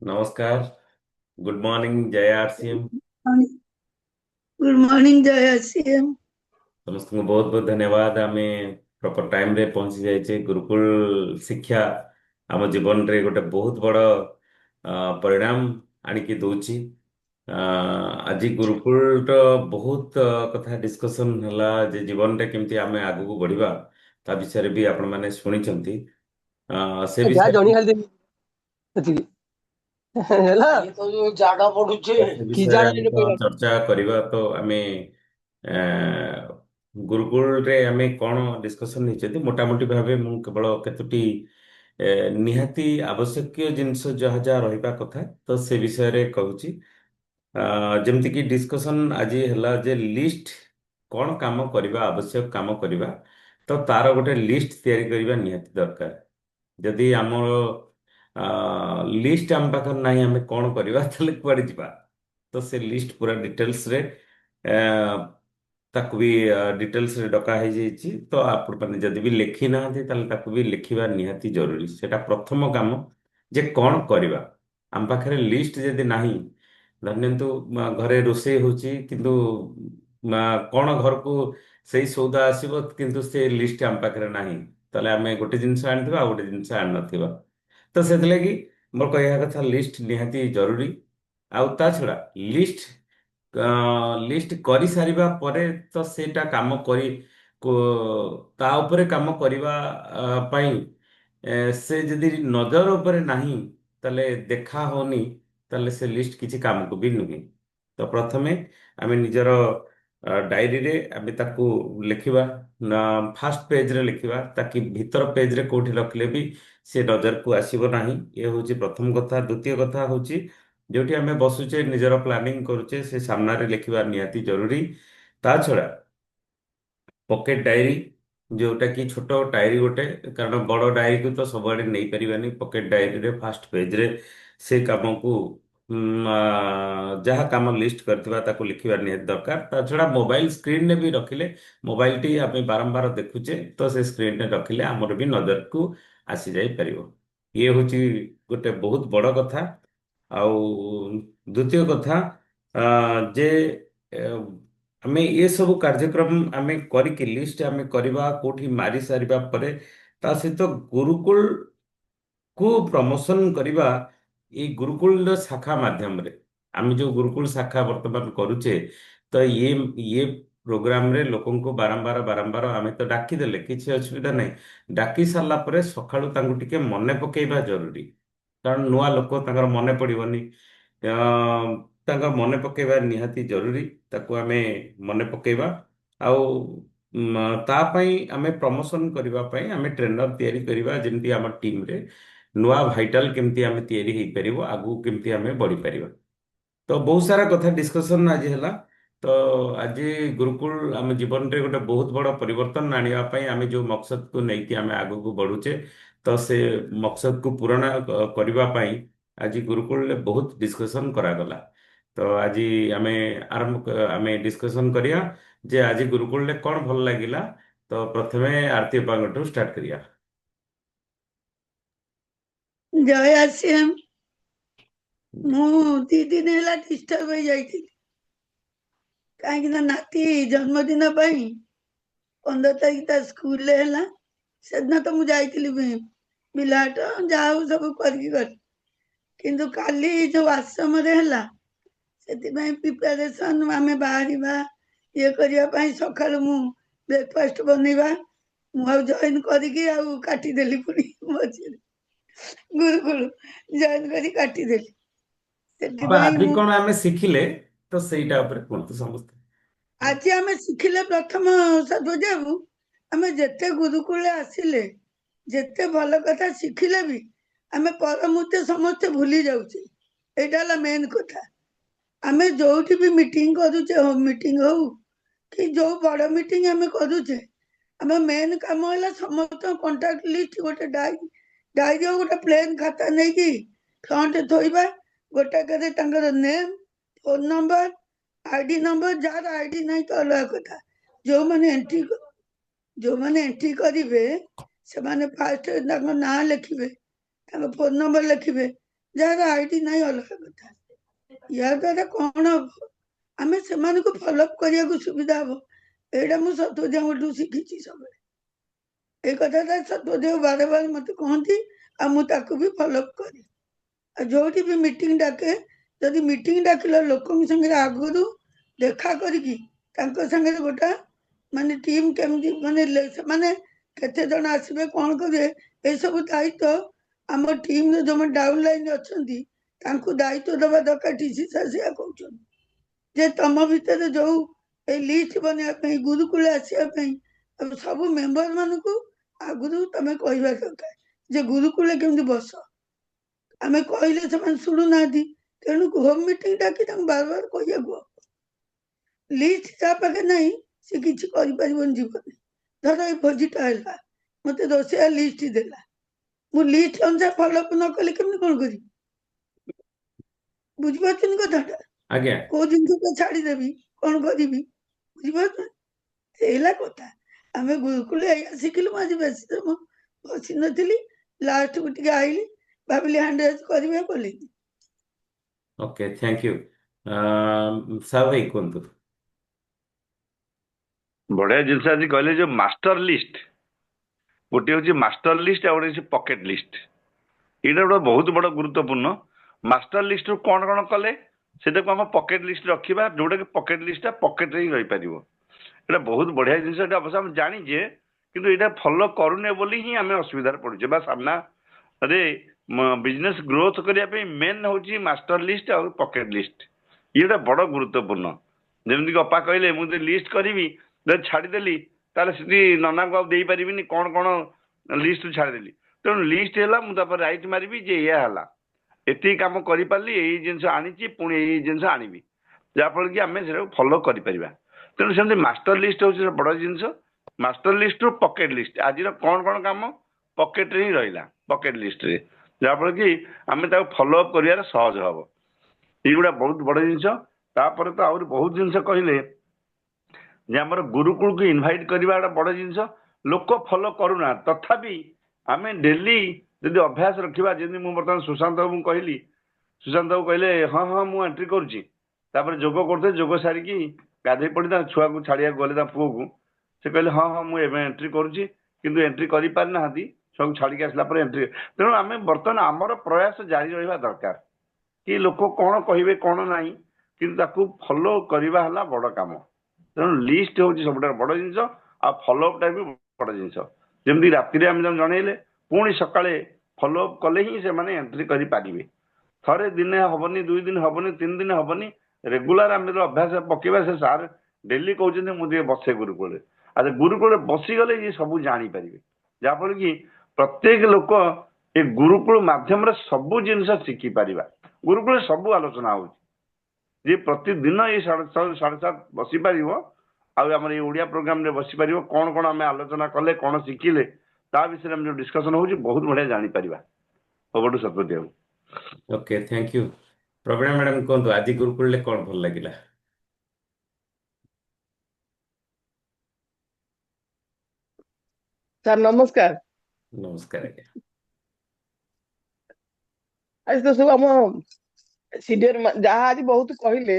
नमस्कार। Good morning जय RCM. Good morning जय सीएम। समस्त बहुत बहुत धन्यवाद। आम प्रॉपर टाइम रे पहुंची जाइए। गुरुकुल शिक्षा आम जीवन रे गोटे बहुत बड़ परिणाम आणिकी दौची। आज गुरुकुल बहुत कथा डिस्कशन हला जे जीवन रे केमती आमे आगु को बढ़िबा ता विषय भी आपण माने शुनिचंती। से ଯାହା विषय ଜଣି ଖାଲି ସେତିକି ହେଲା ତ ଯୋଉ ଜାଗା ପଡୁଛି से କି विषय रे ଜାଗା आमे ରେ तो ପଇଲା चर्चा करिबा तो आमे गुरुकुल रे आमे कौन डिस्कशन नहीं मोटामोटी भावे मु केवल केतोटी निहाती आवश्यक जिनस जहाँ जहाँ रहिबा कथा तो से विषय रे कहूची। जेमति कि डिस्कशन आज हैला जे लिस्ट कौन काम करबा आवश्यक काम करबा तो तार गोटे लिस्ट तैयारी करबा निहाती दरकार। जदि आमर लिस्ट आम पाखर नहीं आम कौन करबा ताले कुआडे जिबा। तो से लिस्ट पूरा डिटेल्स रे ताकू भी डिटेल्स रे डका है जाइछि। तो आपण माने जदि भी लिखि नाहंती ताले ताकू भी लिखिबा निहाती जरूरी। सेटा प्रथम काम जे कौन करबा। आम पाखरे लिस्ट जदि नाही धरनियंतु घरे रोषेई होची किंतु कौन घर को सेई सौदा आसीबो किंतु से लिस्ट आम पाखरे नाही ताले आमे गोटे जिंस आनिथिबा आ गोटे जिंस आन नथिबा। तो सेतलेगी मोर कहया कथा लिस्ट निहाती जरूरी। आउ ता छड़ा लिस्ट लिस्ट କରି ସାରିବା ପରେ ତ ସେଇଟା କାମ କରି ତା ଉପରେ କାମ କରିବା ପାଇଁ ସେ ଯଦି ନଜର ଉପରେ ନାହିଁ ତାହେଲେ ଦେଖା ହଉନି ତାହେଲେ ସେ ଲିଷ୍ଟ କିଛି କାମକୁ ବି ନୁହେଁ। ତ ପ୍ରଥମେ ଆମେ ନିଜର ଡାଏରୀରେ ଆମେ ତାକୁ ଲେଖିବା। ଫାଷ୍ଟ ପେଜରେ ଲେଖିବା ତାକି ଭିତର ପେଜରେ କୋଉଠି ରଖିଲେ ବି ସେ ନଜରକୁ ଆସିବ ନାହିଁ। ଏ ହଉଛି ପ୍ରଥମ କଥା। ଦ୍ୱିତୀୟ କଥା ହଉଛି ଯୋଉଠି ଆମେ ବସୁଛେ ନିଜର ପ୍ଲାନିଂ କରୁଛେ ସେ ସାମ୍ନାରେ ଲେଖିବା ନିହାତି ଜରୁରୀ। ତା ଛଡା ପକେଟ ଡାଏରୀ ଯୋଉଟା କି ଛୋଟ ଡାଏରୀ ଗୋଟେ, କାରଣ ବଡ ଡାଏରୀକୁ ତ ସବୁଆଡେ ନେଇପାରିବାନି। ପକେଟ ଡାଏରୀରେ ଫାଷ୍ଟ ପେଜରେ ସେ କାମକୁ ଯାହା କାମ ଲିଷ୍ଟ କରିଥିବା ତାକୁ ଲିଖିବା ନିହାତି ଦରକାର। ତା ଛଡା ମୋବାଇଲ ସ୍କ୍ରିନରେ ବି ରଖିଲେ, ମୋବାଇଲଟି ଆମେ ବାରମ୍ବାର ଦେଖୁଛେ ତ ସେ ସ୍କ୍ରିନରେ ରଖିଲେ ଆମର ବି ନଜରକୁ ଆସିଯାଇପାରିବ। ଇଏ ହଉଛି ଗୋଟେ ବହୁତ ବଡ କଥା। ଆଉ ଦ୍ୱିତୀୟ କଥା ଯେ ଅ, ଆମେ ଏ ସବୁ କାର୍ଯ୍ୟକ୍ରମ ଆମେ କରିକି ଲିଷ୍ଟ ଆମେ କରିବା କୋଉଠି ମାରି ସାରିବା ପରେ ତା ସହିତ ଗୁରୁକୁଳ କୁ ପ୍ରମୋସନ କରିବା। ଏଇ ଗୁରୁକୁଳର ଶାଖା ମାଧ୍ୟମରେ ଆମେ ଯୋଉ ଗୁରୁକୁଳ ଶାଖା ବର୍ତ୍ତମାନ କରୁଛେ ତ ଇଏ ପ୍ରୋଗ୍ରାମରେ ଲୋକଙ୍କୁ ବାରମ୍ବାର ବାରମ୍ବାର ଆମେ ତ ଡାକିଦେଲେ କିଛି ଅସୁବିଧା ନାହିଁ। ଡାକି ସାରିଲା ପରେ ସକାଳୁ ତାଙ୍କୁ ଟିକେ ମନେ ପକେଇବା ଜରୁରୀ। କାରଣ ନୂଆ ଲୋକ ତାଙ୍କର ମନେ ପଡିବନି। ତାଙ୍କ ମନେ ପକେଇବା ନିହାତି ଜରୁରୀ। ତାକୁ ଆମେ ମନେ ପକେଇବା। ଆଉ ତା ପାଇଁ ଆମେ ପ୍ରମୋସନ କରିବା ପାଇଁ ଆମେ ଟ୍ରେନର ତିଆରି କରିବା ଯେମିତି ଆମ ଟିମରେ ନୂଆ ଭାଇଟାଲ କେମିତି ଆମେ ତିଆରି ହେଇପାରିବ, ଆଗକୁ କେମିତି ଆମେ ବଢିପାରିବା। ତ ବହୁତ ସାରା କଥା ଡିସ୍କସନ ଆଜି ହେଲା। ତ ଆଜି ଗୁରୁକୁଳ ଆମ ଜୀବନରେ ଗୋଟେ ବହୁତ ବଡ ପରିବର୍ତ୍ତନ ଆଣିବା ପାଇଁ ଆମେ ଯୋଉ ମକସଦକୁ ନେଇକି ଆମେ ଆଗକୁ ବଢୁଛେ ତ ସେ ମକସଦକୁ ପୂରଣ କରିବା ପାଇଁ ଆଜି ଗୁରୁକୁଳରେ ବହୁତ ଡିସ୍କସନ କରାଗଲା। ତ ଆଜି ଆମେ ଆମେ ଡିସ୍କସନ କରିବା ଯେ ଆଜି ଗୁରୁକୁଳରେ କଣ ଭଲ ଲାଗିଲା। ତ ପ୍ରଥମେ ଆରତି ଉପାଙ୍କଠୁ ଷ୍ଟାର୍ଟ କରିବା। ଜୟ ଆସିଏମ୍। ମୁଁ 2 ଦିନ ହେଲା ଡିଷ୍ଟର୍ବ ହେଇଯାଇଥିଲି, କାହିଁକି ନା ନାତି ଜନ୍ମଦିନ ପାଇଁ 15 ତାରିଖ ତା ସ୍କୁଲରେ ହେଲା। ସେଦିନ ତ ମୁଁ ଯାଇଥିଲି ବିଲାଟ ଯାହା ହଉ ସବୁ କରିକି ଗଲି, କିନ୍ତୁ କାଲି ଯୋଉ ଆଶ୍ରମରେ ହେଲା ସେଥିପାଇଁ ପ୍ରିପାରେସନ ଆମେ ବାହାରିବା ଇଏ କରିବା ପାଇଁ ସକାଳୁ ମୁଁ ବ୍ରେକଫାଷ୍ଟ ବନେଇବା ମୁଁ ଆଉ ଜଏନ କରିକି ଆଉ କାଟିଦେଲି ପୁଣି ମଝିରେ ଗୁରୁକୁଳ ଜଏନ କରି କାଟିଦେଲି। ବାବା ସେଥିପାଇଁ ଆଜି ମୁଁ କଣ ଆମେ ଶିଖିଲେ ତ ସେଇଟା ଉପରେ କୁହନ୍ତୁ ସମସ୍ତେ। ଆଜି ଆମେ ଶିଖିଲେ ପ୍ରଥମ ସଦ୍ଭଜାବୁ ଆମେ ଯେତେ ଗୁରୁକୁଳରେ ଆସିଲେ ଯେତେ ଭଲ କଥା ଶିଖିଲେ ବି ଆମେ ପରମୂର୍ତ୍ତେ ସମସ୍ତେ ଭୁଲି ଯାଉଛେ। ଏଇଟା ହେଲା ମେନ୍ କଥା। ଆମେ ଯୋଉଠି ବି ମିଟିଂ କରୁଛେ, ହୋମ ମିଟିଂ ହଉ କି ଯୋଉ ବଡ ମିଟିଂ ଆମେ କରୁଛେ, ଆମ ମେନ୍ କାମ ହେଲା ସମସ୍ତଙ୍କ କଣ୍ଟାକ୍ଟ ଲିଷ୍ଟ ଗୋଟେ ଡାଇରୀ ଗୋଟେ ପ୍ଲେନ ଖାତା ନେଇକି ଫ୍ରଣ୍ଟ ଥୋଇବା। ଗୋଟାକରେ ତାଙ୍କର name, phone number, ID number, ଯାହାର ଆଇଡି ନାହିଁ ତ ଅଲଗା କଥା। ଯୋଉମାନେ ଏଣ୍ଟ୍ରି ଯୋଉମାନେ ଏଣ୍ଟ୍ରି କରିବେ ସେମାନେ ଫାଷ୍ଟ ତାଙ୍କ ନାଁ ଲେଖିବେ, ତାଙ୍କ ଫୋନ ନମ୍ବର ଲେଖିବେ, ଯାହାର ଆଇଡି ନାହିଁ ଅଲଗା କଥା। ୟା ଦ୍ୱାରା କ'ଣ ହବ, ଆମେ ସେମାନଙ୍କୁ ଫଲୋଅପ୍ କରିବାକୁ ସୁବିଧା ହବ। ଏଇଟା ମୁଁ ସତ୍ୟଜିଆଙ୍କଠୁ ଶିଖିଛି ସବୁବେଳେ। ଏଇ କଥାଟା ସତ୍ୟଜିଆ ବାର ବାର ମତେ କହନ୍ତି, ଆଉ ମୁଁ ତାକୁ ବି ଫଲୋଅପ୍ କରେ। ଆଉ ଯୋଉଠି ବି ମିଟିଂ ଡାକେ, ଯଦି ମିଟିଂ ଡାକିଲା ଲୋକଙ୍କ ସାଙ୍ଗରେ ଆଗରୁ ଦେଖା କରିକି ତାଙ୍କ ସାଙ୍ଗରେ ଗୋଟା ମାନେ ଟିମ୍ କେମିତି ମାନେ ସେମାନେ କେତେ ଜଣ ଆସିବେ କ'ଣ କରିବେ ଏସବୁ ଦାୟିତ୍ୱ ଆମ ଟିମ୍ର ଯୋଉମାନେ ଡାଉନ୍ ଲାଇନ୍ ଅଛନ୍ତି ତାଙ୍କୁ ଦାୟିତ୍ୱ ଦେବା ଦରକାର। ଟିସି ସାର୍ ସେଇଆ କହୁଛନ୍ତି ଯେ ତମ ଭିତରେ ଯୋଉ ଏଇ ଲିଷ୍ଟ ବନେଇବା ପାଇଁ ଗୁରୁକୁଳ ଆସିବା ପାଇଁ ସବୁ ମେମ୍ବର ମାନଙ୍କୁ ଆଗରୁ ତମେ କହିବା ଦରକାର ଯେ ଗୁରୁକୁଳ କେମିତି ବସ। ଆମେ କହିଲେ ସେମାନେ ଶୁଣୁନାହାନ୍ତି, ତେଣୁ ହୋମ ମିଟିଂ ଡାକି ତାଙ୍କୁ ବାର ବାର କହିବାକୁ ହବ। ଲିଷ୍ଟ ତା ପାଖେ ନାହିଁ, ସେ କିଛି କରିପାରିବନି ଜୀବନରେ। ଧର ଏଇ ଭୋଜିଟା ହେଲା, ମତେ ରୋଷେଇଆ ଲିଷ୍ଟ ଦେଲା, ମୁଁ ଲିଷ୍ଟ ଅନୁସାରେ ଫଲୋଅପ୍ ନ କଲେ କେମିତି କ'ଣ କରିବି? ବୁଝିପାରୁଛନ୍ତି କଥାଟା? ଆଜ୍ଞା କୋଉ ଜିନିଷଟା ଛାଡିଦେବି, କ'ଣ କରିବି? ବୁଝିପାରୁଛନ୍ତି? ସେଇଲା କଥା। ଆମେ ଗୁରୁକୁଳ ଏଇଆ ଶିଖିଲୁ। ମୁଁ ଆଜି ବେଶୀ ସମୟ ବସି ନଥିଲି, ଲାଷ୍ଟକୁ ଟିକେ ଆଇଲି, ଭାବିଲି ହ୍ୟାଣ୍ଡ ରେଜ୍ କରିବେ, କଲିନି। Okay thank you. ସାହୁ ଭାଇ କୁହନ୍ତୁ। ବଢିଆ ଜିନିଷ ଆଜି କହିଲେ, ଯୋଉ ମାଷ୍ଟର ଲିଷ୍ଟ, ଗୋଟିଏ ହଉଛି ମାଷ୍ଟର ଲିଷ୍ଟ ଆଉ ଗୋଟେ ହଉଛି ପକେଟ ଲିଷ୍ଟ। ଏଇଟା ଗୋଟେ ବହୁତ ବଡ ଗୁରୁତ୍ୱପୂର୍ଣ୍ଣ। ମାଷ୍ଟର ଲିଷ୍ଟରୁ କ'ଣ କ'ଣ କଲେ ସେଟାକୁ ଆମ ପକେଟ ଲିଷ୍ଟ ରଖିବା, ଯୋଉଟାକି ପକେଟ ଲିଷ୍ଟଟା ପକେଟରେ ହିଁ ରହିପାରିବ। ଏଇଟା ବହୁତ ବଢିଆ ଜିନିଷ। ଏଇଟା ଅବଶ୍ୟ ଆମେ ଜାଣିଛେ, କିନ୍ତୁ ଏଇଟା ଫଲୋ କରୁନେ ବୋଲି ହିଁ ଆମେ ଅସୁବିଧାରେ ପଡୁଛେ। ବା ସାମ୍ନାରେ ବିଜନେସ୍ ଗ୍ରୋଥ କରିବା ପାଇଁ ମେନ୍ ହଉଛି ମାଷ୍ଟର ଲିଷ୍ଟ ଆଉ ପକେଟ ଲିଷ୍ଟ। ଇଏଟା ବଡ ଗୁରୁତ୍ୱପୂର୍ଣ୍ଣ। ଯେମିତିକି ଅପା କହିଲେ, ମୁଁ ଯଦି ଲିଷ୍ଟ କରିବି, ଯଦି ଛାଡ଼ିଦେଲି, ତାହେଲେ ସେଠି ନନାଙ୍କୁ ଆଉ ଦେଇପାରିବିନି କ'ଣ କ'ଣ ଲିଷ୍ଟ ଛାଡ଼ିଦେଲି। ତେଣୁ ଲିଷ୍ଟ ହେଲା, ମୁଁ ତାପରେ ରାଇଟ୍ ମାରିବି ଯେ ଏଇଆ ହେଲା, ଏତିକି କାମ କରିପାରିଲି, ଏଇ ଜିନିଷ ଆଣିଛି, ପୁଣି ଏଇ ଜିନିଷ ଆଣିବି, ଯାହାଫଳରେ କି ଆମେ ସେଟାକୁ ଫଲୋ କରିପାରିବା। ତେଣୁ ସେମିତି ମାଷ୍ଟର ଲିଷ୍ଟ ହେଉଛି ବଡ଼ ଜିନିଷ। ମାଷ୍ଟର ଲିଷ୍ଟରୁ ପକେଟ ଲିଷ୍ଟ, ଆଜିର କ'ଣ କ'ଣ କାମ ପକେଟରେ ହିଁ ରହିଲା, ପକେଟ ଲିଷ୍ଟରେ, ଯାହାଫଳରେ କି ଆମେ ତାକୁ ଫଲୋ ଅପ୍ କରିବାରେ ସହଜ ହବ। ଏଇଗୁଡ଼ା ବହୁତ ବଡ଼ ଜିନିଷ। ତାପରେ ତ ଆହୁରି ବହୁତ ଜିନିଷ କହିଲେ ଯେ ଆମର ଗୁରୁକୁଳକୁ ଇନଭାଇଟ୍ କରିବା ଗୋଟେ ବଡ଼ ଜିନିଷ। ଲୋକ ଫଲୋ କରୁନାହାନ୍ତି, ତଥାପି ଆମେ ଡେଲି ଯଦି ଅଭ୍ୟାସ ରଖିବା, ଯେମିତି ମୁଁ ବର୍ତ୍ତମାନ ସୁଶାନ୍ତ ବାବୁଙ୍କୁ କହିଲି, ସୁଶାନ୍ତ ବାବୁ କହିଲେ ହଁ ହଁ ମୁଁ ଏଣ୍ଟ୍ରି କରୁଛି, ତାପରେ ଯୋଗ କରୁଥିଲେ, ଯୋଗ ସାରିକି ଗାଧୋଇ ପଡ଼ି ତାଙ୍କ ଛୁଆକୁ ଛାଡ଼ିବାକୁ ଗଲେ, ତାଙ୍କ ପୁଅକୁ, ସେ କହିଲେ ହଁ ହଁ ମୁଁ ଏବେ ଏଣ୍ଟ୍ରି କରୁଛି, କିନ୍ତୁ ଏଣ୍ଟ୍ରି କରିପାରିନାହାନ୍ତି, ଛୁଆକୁ ଛାଡ଼ିକି ଆସିଲା ପରେ ଏଣ୍ଟ୍ରି। ତେଣୁ ଆମେ ବର୍ତ୍ତମାନ ଆମର ପ୍ରୟାସ ଜାରି ରହିବା ଦରକାର କି ଲୋକ କ'ଣ କହିବେ କ'ଣ ନାହିଁ, କିନ୍ତୁ ତାକୁ ଫଲୋ କରିବା ହେଲା ବଡ଼ କାମ। ତେଣୁ ଲିଷ୍ଟ ହେଉଛି ସବୁଠାରୁ ବଡ଼ ଜିନିଷ, ଆଉ ଫଲୋ ଅପ୍ଟା ବି ବଡ଼ ଜିନିଷ। ଯେମିତି ରାତିରେ ଆମେ ତାଙ୍କୁ ଜଣେଇଲେ, ପୁଣି ସକାଳେ ଫଲୋ ଅପ୍ କଲେ ହିଁ ସେମାନେ ଏଣ୍ଟ୍ରି କରିପାରିବେ। ଥରେ ଦିନେ ହବନି, 2 ଦିନ ହବନି, 3 ଦିନ ହବନି, ରେଗୁଲାର ଆମେ ଯେତେବେଳେ ଅଭ୍ୟାସ ପକେଇବା, ସେ ସାର୍ ଡେଲି କହୁଛନ୍ତି ମୁଁ ଟିକେ ବସେ ଗୁରୁକୁଳରେ। ଆଉ ଗୁରୁକୁଳରେ ବସିଗଲେ ଇଏ ସବୁ ଜାଣିପାରିବେ, ଯାହାଫଳରେ କି ପ୍ରତ୍ୟେକ ଲୋକ ଏ ଗୁରୁକୁଳ ମାଧ୍ୟମରେ ସବୁ ଜିନିଷ ଶିଖିପାରିବା। ଗୁରୁକୁଳରେ ସବୁ ଆଲୋଚନା ହଉଛି, ଯିଏ ପ୍ରତିଦିନ ଏଇ 7:30 7:30 ବସିପାରିବ, ଆଉ ଆମର ଏଇ ଓଡ଼ିଆ ପ୍ରୋଗ୍ରାମରେ ବସିପାରିବ, କ'ଣ କ'ଣ ଆମେ ଆଲୋଚନା କଲେ, କ'ଣ ଶିଖିଲେ, ତା ବିଷୟରେ ଆମେ ଯୋଉ ଡିସ୍କସନ ହଉଛି, ବହୁତ ବଢ଼ିଆ ଜାଣିପାରିବା। ହବଠୁ ସତ୍ୟଜିତ ବାବୁ। Okay thank you. Prabina madam କୁହନ୍ତୁ, ଆଜି ଗୁରୁକୁଳରେ କ'ଣ ଭଲ ଲାଗିଲା? ସାର୍ ନମସ୍କାର। ନମସ୍କାର ଆଜ୍ଞା। ଆଜି ତ ସବୁ ଆମ ସିନିୟର ଯାହା ଆଜି ବହୁତ କହିଲେ,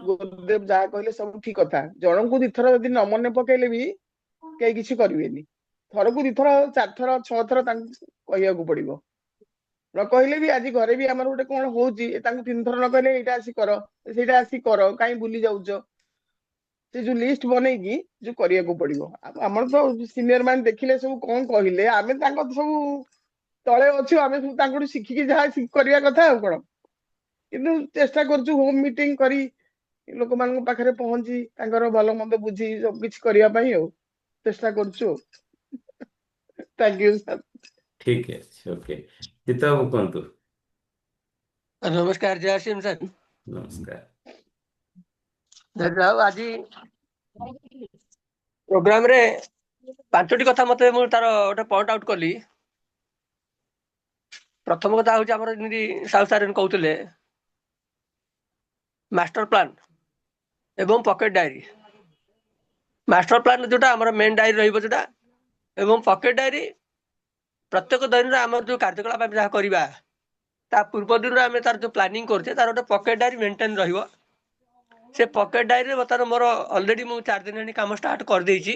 ଗୁରୁଦେବ ଯାହା କହିଲେ ସବୁ ଠିକ କଥା। ଜଣଙ୍କୁ ଦିଥର ଯଦି ନ ମନେ ପକେଇଲେ ବି କେହି କିଛି କରିବେନି। ଥରକୁ ଦିଥର, 4 ଥର, 6 ଥର ତାଙ୍କୁ କହିବାକୁ ପଡିବ। ନ କହିଲେ ବି ଆଜି ଘରେ ବି ଆମର ଗୋଟେ କ'ଣ ହଉଛି, ତାଙ୍କୁ 3 ଥର ନ କହିଲେ ଏଇଟା ଆସି କର, ସେଇଟା ଆସି କର, କାହିଁ ଭୁଲି ଯାଉଛ, ସେ ଯୋଉ ଲିଷ୍ଟ ବନେଇକି ଯୋଉ କରିବାକୁ ପଡିବ। ଆମର ତ ସିନିୟର ମାନେ ଦେଖିଲେ ସବୁ କ'ଣ କହିଲେ, ଆମେ ତାଙ୍କ ସବୁ ତଳେ ଅଛୁ, ଆମେ ସବୁ ତାଙ୍କଠୁ ଶିଖିକି ଯାହା କରିବା କଥା ଆଉ କ'ଣ। କିନ୍ତୁ ଚେଷ୍ଟା କରୁଛୁ ହୋମ ମିଟିଂ କରି ଲୋକମାନଙ୍କ ପାଖରେ ପହଞ୍ଚି ତାଙ୍କର ଭଲ ମନ୍ଦ ବୁଝି ସବୁ କିଛି କରିବା ପାଇଁ ଆଉ ଚେଷ୍ଟା କରୁଛୁ। Thank you sir. ଠିକ ଅଛି, ଓକେ। ଚିତ୍ତ ବାବୁ କୁହନ୍ତୁ। ନମସ୍କାର, ଜୟ ଶ୍ରୀ ସାର୍। ନମସ୍କାର। ଆଜି ପ୍ରୋଗ୍ରାମରେ 5ଟି କଥା ମତେ, ମୁଁ ତାର ଗୋଟେ ପଏଣ୍ଟ ଆଉଟ୍ କଲି। ପ୍ରଥମ କଥା ହଉଛି ଆମର ଯେମିତି ସାହୁ ସାର୍ କହୁଥିଲେ, ମାଷ୍ଟର ପ୍ଲାନ୍ ଏବଂ ପକେଟ ଡାଏରୀ। ମାଷ୍ଟର ପ୍ଲାନ୍ ଯୋଉଟା ଆମର ମେନ୍ ଡାଏରୀ ରହିବ ଯୋଉଟା, ଏବଂ ପକେଟ ଡାଏରୀ ପ୍ରତ୍ୟେକ ଦୈନିକ ଆମର ଯୋଉ କାର୍ଯ୍ୟକଳାପ ଆମେ ଯାହା କରିବା ତା ପୂର୍ବ ଦିନରୁ ଆମେ ତାର ଯୋଉ ପ୍ଲାନିଂ କରୁଛେ ତାର ଗୋଟେ ପକେଟ୍ ଡାଏରୀ ମେଣ୍ଟେନ୍ ରହିବ। ସେ ପକେଟ୍ ଡାଏରୀରେ ବର୍ତ୍ତମାନ ମୋର ଅଲରେଡି ମୁଁ 4 ଦିନ ହେଲାଣି କାମ ଷ୍ଟାର୍ଟ କରିଦେଇଛି।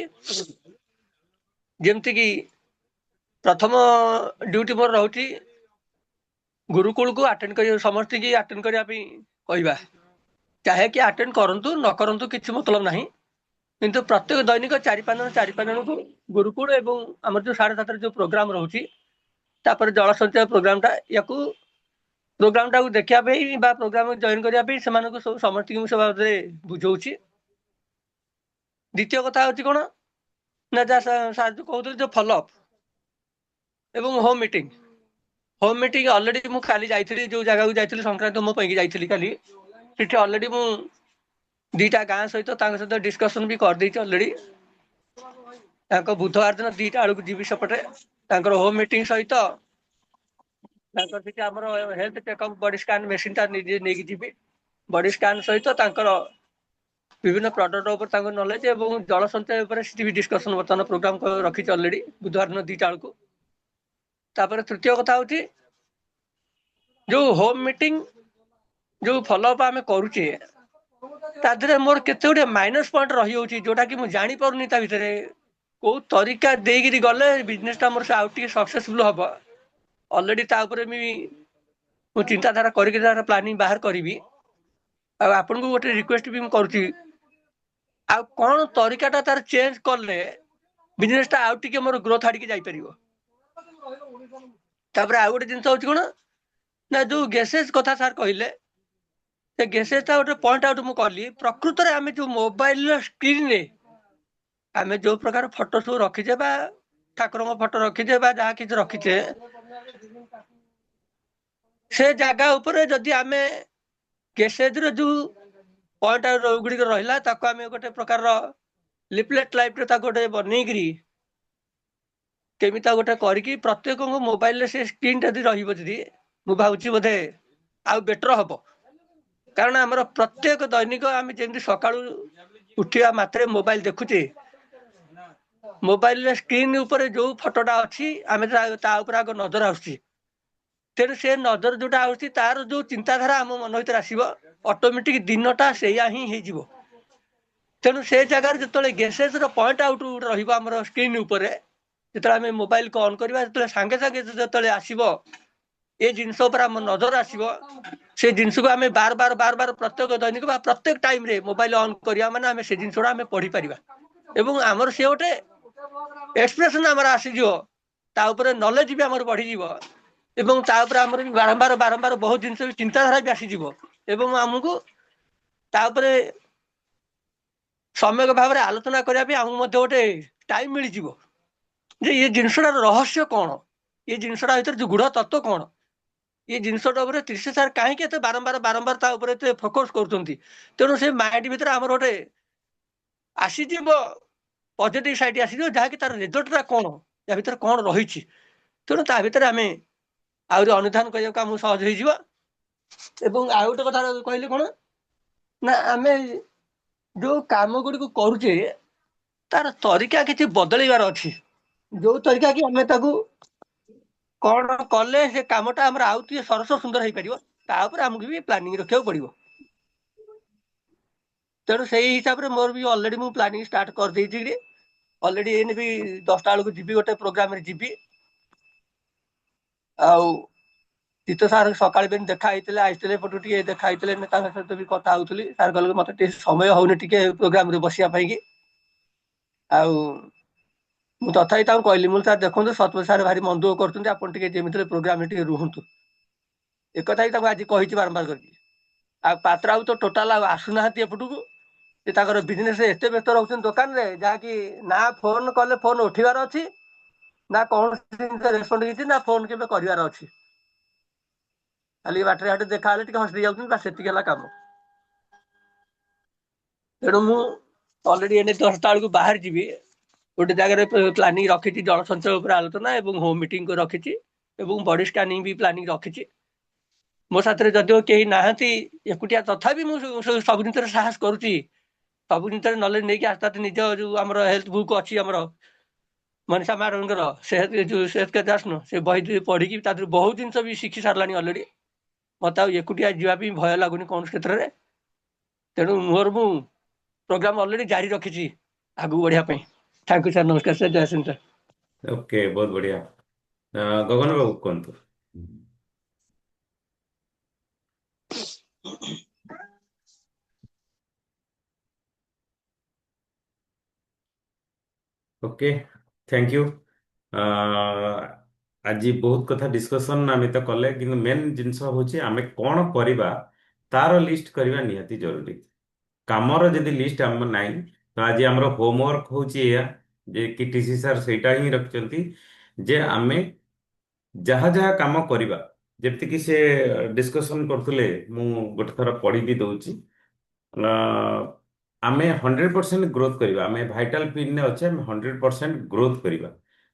ଯେମିତିକି ପ୍ରଥମ ଡ୍ୟୁଟି ମୋର ରହୁଛି ଗୁରୁକୁଳକୁ ଆଟେଣ୍ଡ କରିବା, ସମସ୍ତଙ୍କୁ ଆଟେଣ୍ଡ କରିବା ପାଇଁ କହିବା। ଚାହେ କି ଆଟେଣ୍ଡ କରନ୍ତୁ ନ କରନ୍ତୁ କିଛି ମତଲବ ନାହିଁ, କିନ୍ତୁ ପ୍ରତ୍ୟେକ ଦୈନିକ 4-5 ଜଣଙ୍କୁ ଗୁରୁକୁଳ ଏବଂ ଆମର ଯୋଉ 7:30 ଯୋଉ ପ୍ରୋଗ୍ରାମ ରହୁଛି, ତାପରେ ଜଳ ସଞ୍ଚୟ ପ୍ରୋଗ୍ରାମଟା, ୟାକୁ ପ୍ରୋଗ୍ରାମଟାକୁ ଦେଖିବା ପାଇଁ ବା ପ୍ରୋଗ୍ରାମ ଜଏନ୍ କରିବା ପାଇଁ ସେମାନଙ୍କୁ ସବୁ ସମସ୍ତଙ୍କୁ ମୁଁ ସେ ବାବଦରେ ବୁଝଉଛି। ଦ୍ୱିତୀୟ କଥା ହଉଛି କଣ ନା, ଯାହା ସାର୍ ଯୋଉ କହୁଥିଲି ଯୋଉ ଫଲୋଅପ୍ ଏବଂ ହୋମ୍ ମିଟିଂ ଅଲରେଡି ମୁଁ କାଲି ଯାଇଥିଲି, ଯୋଉ ଜାଗାକୁ ଯାଇଥିଲି ସଂକ୍ରାନ୍ତ ମୋ ପାଇଁ ଯାଇଥିଲି କାଲି, ସେଠି ଅଲରେଡି ମୁଁ 2ଟା ଗାଁ ସହିତ ତାଙ୍କ ସହିତ ଡିସ୍କସନ ବି କରିଦେଇଛି ଅଲରେଡି। ତାଙ୍କ ବୁଧବାର ଦିନ 2ଟା ବେଳକୁ ଯିବି ସେପଟେ ତାଙ୍କର ହୋମ୍ ମିଟିଂ ସହିତ। ତାଙ୍କର ସେଠି ଆମର ହେଲ୍ଥ ଚେକଅପ୍ ବଡି ସ୍କାନ୍ ମେସିନଟା ନିଜେ ନେଇକି ଯିବି। ବଡି ସ୍କାନ୍ ସହିତ ତାଙ୍କର ବିଭିନ୍ନ ପ୍ରଡକ୍ଟ ଉପରେ ତାଙ୍କ ନଲେଜ ଏବଂ ଜଳ ସଞ୍ଚୟ ଉପରେ ସେଠି ବି ଡିସ୍କସନ ବର୍ତ୍ତମାନ ପ୍ରୋଗ୍ରାମ ରଖିଛି ଅଲରେଡି ବୁଧବାର ଦିନ 2ଟା ବେଳକୁ। ତାପରେ ତୃତୀୟ କଥା ହଉଛି ଯୋଉ ହୋମ୍ ମିଟିଂ ଯୋଉ ଫଲୋଅପ୍ ଆମେ କରୁଛେ, ତା ଦେହରେ ମୋର କେତେ ଗୁଡ଼ିଏ ମାଇନସ୍ ପଏଣ୍ଟ ରହିଯାଉଛି, ଯୋଉଟା କି ମୁଁ ଜାଣିପାରୁନି ତା ଭିତରେ କୋଉ ତରିକା ଦେଇକିରି ଗଲେ ବିଜନେସଟା ମୋର ଆଉ ଟିକେ ସକ୍ସେସଫୁଲ ହବ। ଅଲରେଡି ତା ଉପରେ ବି ମୁଁ ଚିନ୍ତାଧାରା କରିକି ତାର ପ୍ଲାନିଂ ବାହାର କରିବି। ଆଉ ଆପଣଙ୍କୁ ଗୋଟେ ରିକ୍ୱେଷ୍ଟ ବି ମୁଁ କରୁଛି, ଆଉ କଣ ତରିକାଟା ତାର ଚେଞ୍ଜ କଲେ ବିଜନେସଟା ଆଉ ଟିକେ ମୋର ଗ୍ରୋଥ ଆଡ଼ିକି ଯାଇପାରିବ। ତାପରେ ଆଉ ଗୋଟେ ଜିନିଷ ହଉଛି କଣ ନା, ଯୋଉ ଗେସେଜ କଥା ସାର୍ କହିଲେ, ସେ ଗେସେଜଟା ଗୋଟେ ପଏଣ୍ଟ ଆଉଟ୍ ମୁଁ କଲି। ପ୍ରକୃତରେ ଆମେ ଯୋଉ ମୋବାଇଲର ସ୍କ୍ରିନରେ ଆମେ ଯୋଉ ପ୍ରକାର ଫଟୋ ସବୁ ରଖିଛେ ବା ଠାକୁରଙ୍କ ଫଟୋ ରଖିଛେ ବା ଯାହା କିଛି ରଖିଛେ, ସେ ଜାଗା ଉପରେ ଯଦି ଆମେ ଗେସେଜର ଯୋଉ ପଏଣ୍ଟ ଗୁଡ଼ିକ ରହିଲା, ତାକୁ ଆମେ ଗୋଟେ ପ୍ରକାରର ଲିଫଲେଟ ଟାଇପର ତାକୁ ଗୋଟେ ବନେଇକିରି କେମିତି ତାକୁ ଗୋଟେ କରିକି ପ୍ରତ୍ୟେକଙ୍କ ମୋବାଇଲରେ ସେ ସ୍କ୍ରିନ୍ ଯଦି ରହିବ, ଯଦି ମୁଁ ଭାବୁଛି ବୋଧେ ଆଉ ବେଟର ହବ। କାରଣ ଆମର ପ୍ରତ୍ୟେକ ଦୈନିକ ଆମେ ଯେମିତି ସକାଳୁ ଉଠିବା ମାତ୍ରେ ମୋବାଇଲ ଦେଖୁଛେ, ମୋବାଇଲରେ ସ୍କ୍ରିନ୍ ଉପରେ ଯୋଉ ଫଟୋଟା ଅଛି ଆମେ ତା ଉପରେ ଆଗ ନଜର ଆସୁଛି। ତେଣୁ ସେ ନଜର ଯୋଉଟା ଆସୁଛି, ତାର ଯୋଉ ଚିନ୍ତାଧାରା ଆମ ମନ ଭିତରେ ଆସିବ, ଅଟୋମେଟିକ ଦିନଟା ସେଇଆ ହିଁ ହେଇଯିବ। ତେଣୁ ସେ ଜାଗାରେ ଯେତେବେଳେ ଗେସେଜର ପଏଣ୍ଟ ଆଉଟ୍ ରହିବ ଆମର ସ୍କ୍ରିନ୍ ଉପରେ, ଯେତେବେଳେ ଆମେ ମୋବାଇଲକୁ ଅନ୍ କରିବା, ଯେତେବେଳେ ସାଙ୍ଗେ ସାଙ୍ଗେ ଯେତେବେଳେ ଆସିବ ଏ ଜିନିଷ ଉପରେ ଆମ ନଜର ଆସିବ, ସେ ଜିନିଷକୁ ଆମେ ବାର ବାର ପ୍ରତ୍ୟେକ ଦୈନିକ ବା ପ୍ରତ୍ୟେକ ଟାଇମରେ ମୋବାଇଲ ଅନ୍ କରିବା ମାନେ ଆମେ ସେ ଜିନିଷଟା ଆମେ ପଢିପାରିବା ଏବଂ ଆମର ସେ ଗୋଟେ ଏକ୍ସପ୍ରେସନ ଆମର ଆସିଯିବ, ତା ଉପରେ ନଲେଜ ବି ଆମର ବଢିଯିବ ଏବଂ ତା ଉପରେ ଆମର ବି ବାରମ୍ବାର ବହୁତ ଜିନିଷ ବି ଚିନ୍ତାଧାରା ବି ଆସିଯିବ ଏବଂ ଆମକୁ ତା ଉପରେ ସମ୍ୟକ ଭାବରେ ଆଲୋଚନା କରିବା ପାଇଁ ଆମକୁ ମଧ୍ୟ ଗୋଟେ ଟାଇମ ମିଳିଯିବ ଯେ ଏ ଜିନିଷଟାର ରହସ୍ୟ କଣ, ଏ ଜିନିଷଟା ଭିତରେ ଯୋଉ ଗୁଢ ତତ୍ତ୍ୱ କଣ, ଏ ଜିନିଷଟା ଉପରେ ତ୍ରିଶ ସାର୍ କାହିଁକି ଏତେ ବାରମ୍ବାର ତା ଉପରେ ଏତେ ଫୋକସ କରୁଛନ୍ତି। ତେଣୁ ସେ ମାଇଣ୍ଡ ଭିତରେ ଆମର ଗୋଟେ ଆସିଯିବ, ପଜିଟିଭ ସାଇଡ ଆସିଯିବ, ଯାହାକି ତାର ରେଜଲ୍ଟଟା କଣ, ୟା ଭିତରେ କଣ ରହିଛି। ତେଣୁ ତା ଭିତରେ ଆମେ ଆହୁରି ଅନୁଧ୍ୟାନ କରିବାକୁ ଆମକୁ ସହଜ ହେଇଯିବ। ଏବଂ ଆଉ ଗୋଟେ କଥା କହିଲେ କଣ ନା, ଆମେ ଯୋଉ କାମ ଗୁଡ଼ିକୁ କରୁଛେ ତାର ତରିକା କିଛି ବଦଳେଇବାର ଅଛି, ଯୋଉ ତରିକା କି ଆମେ ତାକୁ କଣ କଲେ ସେ କାମଟା ଆମର ଆଉ ଟିକେ ସରସ ସୁନ୍ଦର ହେଇପାରିବ, ତା ଉପରେ ଆମକୁ ବି ପ୍ଲାନିଂ ରଖିବାକୁ ପଡିବ। ତେଣୁ ସେଇ ହିସାବରେ ମୋର ବି ଅଲରେଡି ମୁଁ ପ୍ଲାନିଂ ଷ୍ଟାର୍ଟ କରିଦେଇଛି। ଅଲରେଡି ଏଇନେ ବି 10ଟା ବେଳକୁ ଯିବି, ଗୋଟେ ପ୍ରୋଗ୍ରାମରେ ଯିବି। ଆଉ ଚିତ୍ତ ସାର୍ ସକାଳେ ବି ଦେଖା ହେଇଥିଲେ, ଆସିଥିଲେ ଏପଟୁ ଟିକେ ଦେଖା ହେଇଥିଲେ, ତାଙ୍କ ସହିତ ବି କଥା ହଉଥିଲି। ସାର୍ କହିଲେ ମତେ ଟିକେ ସମୟ ହଉନି ଟିକେ ପ୍ରୋଗ୍ରାମରେ ବସିବା ପାଇଁ କି। ଆଉ ମୁଁ ତଥାପି ତାଙ୍କୁ କହିଲି, ମୁଁ ସାର୍ ଦେଖନ୍ତୁ ସତପଥ ସାର୍ ଭାରି ମନ ଦୁଃଖ କରୁଛନ୍ତି, ଆପଣ ଟିକେ ଯେମିତି ପ୍ରୋଗ୍ରାମରେ ଟିକେ ରୁହନ୍ତୁ। ଏକଥା ବି ତାଙ୍କୁ ଆଜି କହିଛି ବାରମ୍ବାର କରିକି। ଆଉ ପାତ୍ର ଆଉ ତ ଟୋଟାଲ ଆଉ ଆସୁନାହାନ୍ତି ଏପଟକୁ, ଯେ ତାଙ୍କର ବିଜନେସ ଏତେ ବ୍ୟସ୍ତ ରହୁଛନ୍ତି ଦୋକାନରେ, ଯାହାକି ନା ଫୋନ କଲେ ଫୋନ ଉଠିବାର ଅଛି, ନା କୌଣସି ଜିନିଷ ରେସ୍ପଣ୍ଡ କିଛି, ନା ଫୋନ କେବେ କରିବାର ଅଛି। ଖାଲି ବାଟରେ ଘାଟରେ ଦେଖା ହେଲେ ଟିକେ ହସି ଯାଉଛନ୍ତି, ବା ସେତିକି ହେଲା କାମ। ତେଣୁ ମୁଁ ଅଲରେଡି ଏନେ 10ଟା ବେଳକୁ ବାହାରି ଯିବି। ଗୋଟେ ଜାଗାରେ ପ୍ଲାନିଂ ରଖିଛି ଜଳ ସଞ୍ଚୟ ଉପରେ ଆଲୋଚନା ଏବଂ ହୋମ ମିଟିଂ ରଖିଛି ଏବଂ ବଡି ସ୍କାନିଂ ବି ପ୍ଲାନିଂ ରଖିଛି। ମୋ ସାଥିରେ ଯଦିଓ କେହି ନାହାନ୍ତି ଏକୁଟିଆ, ତଥାପି ମୁଁ ସବୁ ଜିନିଷରେ ସାହସ କରୁଛି। ସବୁ ଜିନିଷରେ ନଲେଜ ନେଇକି ଆସ୍ତେ ଆସ୍ତେ ନିଜ ଯୋଉ ଆମର ହେଲ୍ଥ ବୁକ୍ ଅଛି, ଆମର ମନୀଷା ମ୍ୟାଡମଙ୍କର ସେ ବହି ପଢିକି ତା ଦେହରୁ ବହୁତ ଜିନିଷ ବି ଶିଖି ସାରିଲାଣି ଅଲରେଡି। ମତେ ଆଉ ଏକୁଟିଆ ଯିବା ପାଇଁ ଭୟ ଲାଗୁନି କୌଣସି କ୍ଷେତ୍ରରେ। ତେଣୁ ମୁଁ ପ୍ରୋଗ୍ରାମ ଅଲରେଡି ଜାରି ରଖିଛି ଆଗକୁ ବଢିବା ପାଇଁ। ଥ୍ୟାଙ୍କ ୟୁ ସାର୍, ନମସ୍କାର sir, Jay Singh sir. Okay, ବହୁତ ବଢିଆ। ଗଗନ ବାବୁ କୁହନ୍ତୁ। Okay, thank you. ଆଜି ବହୁତ କଥା ଡିସ୍କସନ୍ ଆମେ ତ କଲେ, କିନ୍ତୁ ମେନ୍ ଜିନିଷ ହେଉଛି ଆମେ କ'ଣ କରିବା ତାର ଲିଷ୍ଟ କରିବା ନିହାତି ଜରୁରୀ। କାମର ଯଦି ଲିଷ୍ଟ ଆମର ନାହିଁ ତ ଆଜି ଆମର ହୋମୱାର୍କ ହେଉଛି ଏଇଆ ଯେ କି ଟିସି ସାର୍ ସେଇଟା ହିଁ ରଖିଛନ୍ତି ଯେ ଆମେ ଯାହା ଯାହା କାମ କରିବା, ଯେମିତିକି ସେ ଡିସ୍କସନ୍ କରୁଥିଲେ, ମୁଁ ଗୋଟେ ଥର ପଢ଼ି ବି ଦେଉଛି। ଆମେ 100% ଗ୍ରୋଥ୍ କରିବା। ଆମେ ଭାଇଟାଲ ପିନ୍ରେ ଅଛେ, ଆମେ 100% ଗ୍ରୋଥ୍ କରିବା।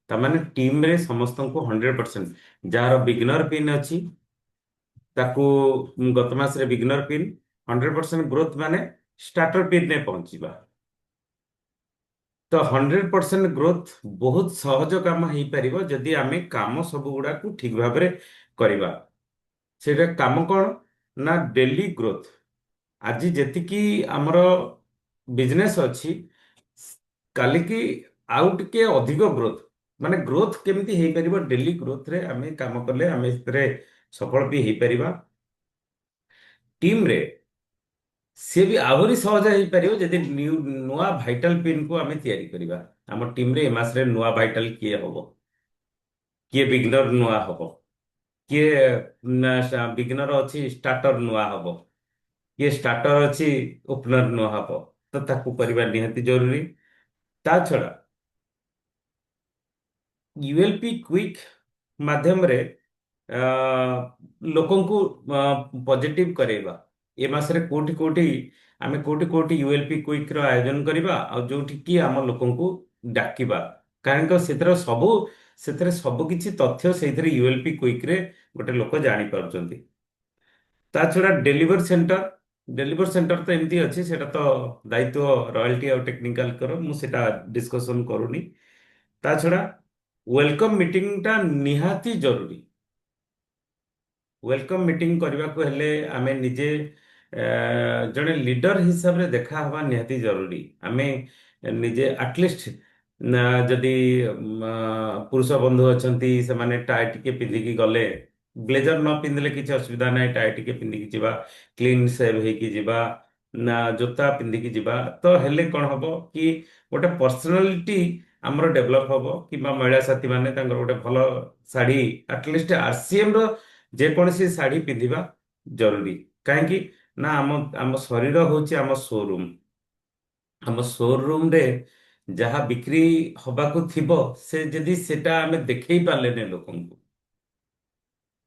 ତାମାନେ ଟିମ୍ରେ ସମସ୍ତଙ୍କୁ 100%, ଯାହାର ବିଗିନର ପିନ୍ ଅଛି ତାକୁ ଗତ ମାସରେ ବିଗିନର ପିନ୍, 100% ଗ୍ରୋଥ୍ ମାନେ ଷ୍ଟାର୍ଟର ପିନ୍ରେ ପହଞ୍ଚିବା। ତ 100% ଗ୍ରୋଥ୍ ବହୁତ ସହଜ କାମ ହେଇପାରିବ ଯଦି ଆମେ କାମ ସବୁ ଗୁଡ଼ାକୁ ଠିକ୍ ଭାବରେ କରିବା। ସେଇଟା କାମ କ'ଣ ନା ଡେଲି ଗ୍ରୋଥ୍। ଆଜି ଯେତିକି ଆମର ବିଜନେସ୍ ଅଛି, କାଲିକି ଆଉ ଟିକେ ଅଧିକ ଗ୍ରୋଥ୍, ମାନେ ଗ୍ରୋଥ୍ କେମିତି ହେଇପାରିବ, ଡେଲି ଗ୍ରୋଥରେ ଆମେ କାମ କଲେ ଆମେ ସେଥିରେ ସଫଳ ବି ହେଇପାରିବା। ଟିମ୍ରେ ସିଏ ବି ଆହୁରି ସହଜ ହେଇପାରିବ ଯଦି ନୂଆ ଭାଇଟାଲ ପିନ୍କୁ ଆମେ ତିଆରି କରିବା। ଆମ ଟିମ୍ରେ ଏ ମାସରେ ନୂଆ ଭାଇଟାଲ କିଏ ହବ, କିଏ ବିଗିନର ନୂଆ ହବ, କିଏ ବିଗିନର ଅଛି ଷ୍ଟାର୍ଟର ନୂଆ ହବ, କିଏ ଷ୍ଟାର୍ଟର ଅଛି ଓପନର ନୂଆ ହବ, ତ ତାକୁ କରିବା ନିହାତି ଜରୁରୀ। ତା ଛଡ଼ା ୟୁଏଲପି କ୍ୱିକ୍ ମାଧ୍ୟମରେ ଆ, ଲୋକଙ୍କୁ ପଜିଟିଭ କରେଇବା। ଏ ମାସରେ କୋଉଠି କୋଉଠି ଆମେ କୋଉଠି କୋଉଠି ୟୁଏଲପି କ୍ୱିକ୍ ର ଆୟୋଜନ କରିବା, ଆଉ ଯୋଉଠି କି ଆମ ଲୋକଙ୍କୁ ଡାକିବା, କାରଣ ସେଥିରେ ସବୁ କିଛି ତଥ୍ୟ ସେଇଥିରେ ୟୁଏଲପି କ୍ୱିକ୍ ରେ ଗୋଟେ ଲୋକ ଜାଣିପାରୁଛନ୍ତି। ତା ଛଡ଼ା ଡେଲିଭର ସେଣ୍ଟର ତ ଏମିତି ଅଛି, ସେଟା ତ ଦାୟିତ୍ୱ ରୟାଲ୍ଟି ଆଉ ଟେକ୍ନିକାଲଙ୍କର, ମୁଁ ସେଟା ଡିସ୍କସନ୍ କରୁନି। ତା ଛଡ଼ା ୱେଲକମ୍ ମିଟିଂଟା ନିହାତି ଜରୁରୀ। ୱେଲକମ୍ ମିଟିଂ କରିବାକୁ ହେଲେ ଆମେ ନିଜେ ଜଣେ ଲିଡର ହିସାବରେ ଦେଖା ହେବା ନିହାତି ଜରୁରୀ। ଆମେ ନିଜେ ଆଟଲିଷ୍ଟ ଯଦି ପୁରୁଷ ବନ୍ଧୁ ଅଛନ୍ତି ସେମାନେ ଟାଏ ଟିକେ ପିନ୍ଧିକି ଗଲେ, ବ୍ଲେଜର ନ ପିନ୍ଧିଲେ କିଛି ଅସୁବିଧା ନାହିଁ, ଟାଏ ଟିକେ ପିନ୍ଧିକି ଯିବା, କ୍ଲିନ୍ ସେଭ୍ ହେଇକି ଯିବା, ନା ଜୋତା ପିନ୍ଧିକି ଯିବା, ତ ହେଲେ କ'ଣ ହବ କି ଗୋଟେ ପର୍ସନାଲିଟି ଆମର ଡେଭଲପ ହବ। କିମ୍ବା ମହିଳା ସାଥୀ ମାନେ ତାଙ୍କର ଗୋଟେ ଭଲ ଶାଢ଼ୀ, ଆଟଲିଷ୍ଟ ଆରସିଏମ ର ଯେକୌଣସି ଶାଢ଼ୀ ପିନ୍ଧିବା ଜରୁରୀ। କାହିଁକି ନା ଆମ ଆମ ଶରୀର ହେଉଛି ଆମ ଶୋରୁମ୍। ଆମ ଶୋରୁମ୍ରେ ଯାହା ବିକ୍ରି ହବାକୁ ଥିବ, ସେ ଯଦି ସେଟା ଆମେ ଦେଖେଇ ପାରିଲେନି ଲୋକଙ୍କୁ,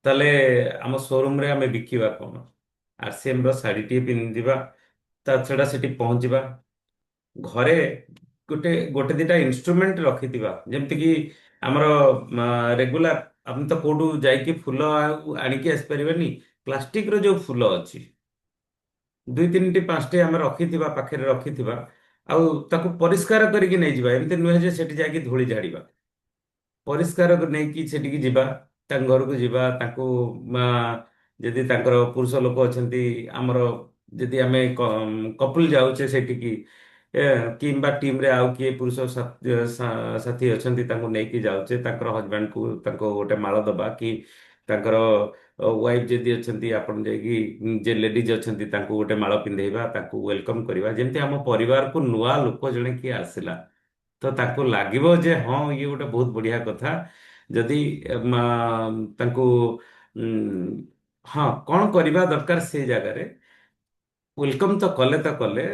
ତାହେଲେ ଆମ ଶୋରୁମ୍ରେ ଆମେ ବିକିବା କ'ଣ? ଆରସିଏମ ର ଶାଢ଼ୀଟିଏ ପିନ୍ଧିବା, ତା ଛଡ଼ା ସେଠି ପହଞ୍ଚିବା, ଘରେ ଗୋଟେ ଗୋଟେ ଦିଟା ଇନଷ୍ଟ୍ରୁମେଣ୍ଟ ରଖିଥିବା, ଯେମିତିକି ଆମର ରେଗୁଲାର ଆମେ ତ କୋଉଠୁ ଯାଇକି ଫୁଲ ଆଣିକି ଆସିପାରିବାନି, ପ୍ଲାଷ୍ଟିକର ଯୋଉ ଫୁଲ ଅଛି ଦୁଇ ତିନିଟି ପାଞ୍ଚଟି ଆମେ ରଖିଥିବା, ପାଖରେ ରଖିଥିବା, ଆଉ ତାକୁ ପରିଷ୍କାର କରିକି ନେଇଯିବା। ଏମିତି ନୁହେଁ ଯେ ସେଠି ଯାଇକି ଧୂଳି ଝାଡ଼ିବା, ପରିଷ୍କାର ନେଇକି ସେଠିକି ଯିବା, ତାଙ୍କ ଘରକୁ ଯିବା, ତାଙ୍କୁ ଯଦି ତାଙ୍କର ପୁରୁଷ ଲୋକ ଅଛନ୍ତି, ଆମର ଯଦି ଆମେ କପୁଲ ଯାଉଛେ ସେଠିକି, ଏ, କିମ୍ବା ଟିମ୍ରେ ଆଉ କିଏ ପୁରୁଷ ସାଥୀ ଅଛନ୍ତି ତାଙ୍କୁ ନେଇକି ଯାଉଛେ, ତାଙ୍କର ହଜବେଣ୍ଡକୁ ତାଙ୍କୁ ଗୋଟେ ମାଳ ଦବା, କି ତାଙ୍କର ୱାଇଫ୍ ଯଦି ଅଛନ୍ତି ଆପଣ ଯାଇକି, ଯେ ଲେଡିଜ୍ ଅଛନ୍ତି ତାଙ୍କୁ ଗୋଟେ ମାଳ ପିନ୍ଧେଇବା, ତାଙ୍କୁ ୱେଲକମ୍ କରିବା, ଯେମିତି ଆମ ପରିବାରକୁ ନୂଆ ଲୋକ ଜଣେ କିଏ ଆସିଲା ତ ତାକୁ ଲାଗିବ ଯେ ହଁ ଇଏ ଗୋଟେ ବହୁତ ବଢିଆ କଥା। ଯଦି ତାଙ୍କୁ ହଁ କ'ଣ କରିବା ଦରକାର ସେଇ ଜାଗାରେ ୱେଲକମ୍ ତ କଲେ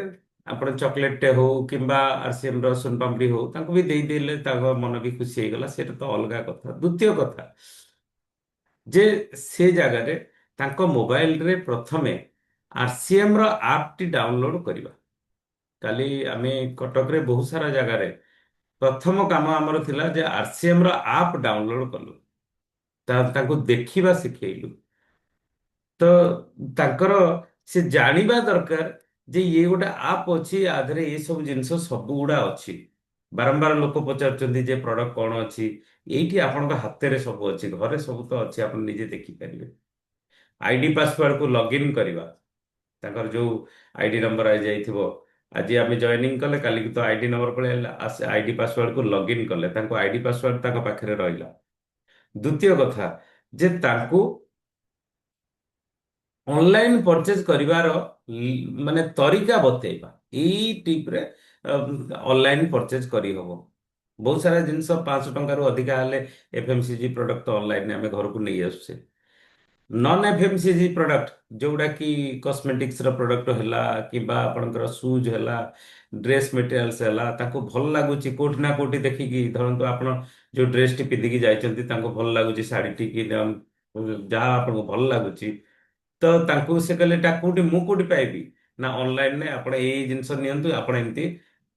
ଆପଣ ଚକୋଲେଟଟେ ହଉ କିମ୍ବା ଆରସିଏମ ର ସୁନପାମ୍ପଡି ହଉ ତାଙ୍କୁ ବି ଦେଇଦେଲେ ତାଙ୍କ ମନ ବି ଖୁସି ହେଇଗଲା, ସେଇଟା ତ ଅଲଗା କଥା। ଦ୍ୱିତୀୟ କଥା ଯେ ସେ ଜାଗାରେ ତାଙ୍କ ମୋବାଇଲରେ ପ୍ରଥମେ ଆରସିଏମ ର ଆପ୍ଟି ଡାଉନଲୋଡ କରିବା। କାଲି ଆମେ କଟକରେ ବହୁତ ସାରା ଜାଗାରେ ପ୍ରଥମ କାମ ଆମର ଥିଲା ଯେ ଆରସିଏମ ର ଆପ୍ ଡାଉନଲୋଡ କଲୁ, ତାଙ୍କୁ ଦେଖିବା ଶିଖେଇଲୁ। ତ ତାଙ୍କର ସେ ଜାଣିବା ଦରକାର ଯେ ଇଏ ଗୋଟେ ଆପ୍ ଅଛି, ଆ ଦେହରେ ଏ ସବୁ ଜିନିଷ ସବୁ ଗୁଡା ଅଛି। ବାରମ୍ବାର ଲୋକ ପଚାରୁଛନ୍ତି ଯେ ପ୍ରଡକ୍ଟ କ'ଣ ଅଛି, ଏଇଠି ଆପଣଙ୍କ ହାତରେ ସବୁ ଅଛି, ଘରେ ସବୁ ତ ଅଛି, ଆପଣ ନିଜେ ଦେଖିପାରିବେ। आईडी पासवर्ड को लॉगिन करवा ताकर जो आईडी नंबर आ जाइथिबो आज आम जॉइनिंग कले काली तो आईडी नंबर पड़े आईडी पासवर्ड को लॉगिन कले तांको आईडी पासवर्ड ताको पाखरे रहिला। द्वितीय कथा जे तांको ऑनलाइन परचेज करिवार माने तरीका बतेइबा एई टिप रे ऑनलाइन परचेज करी हबो। बहुत सारा जिनस 500 टंका अधिका हेले एफएमसीजी प्रोडक्ट ऑनलाइन आमे घर को नहीं आसुचे। नॉन एफएमसीजी प्रोडक्ट जोड़ा कि कॉस्मेटिक्स रो प्रोडक्ट हैला किबा आपनकर शूज हैला ड्रेस मटेरियल्स हैला ताको भल लागुची कोठी ना कोठी देखिकी धरंतु आपण जो ड्रेस टी पिंधिकी जाइचंती ताको भल लागुची साड़ी टी कि जहाँ आपको भल लागुची तो तांको से कहले टा कोठी मु कोठी पाइबी ना ऑनलाइन ने आपण एई जिंस नियंतु आपण एमती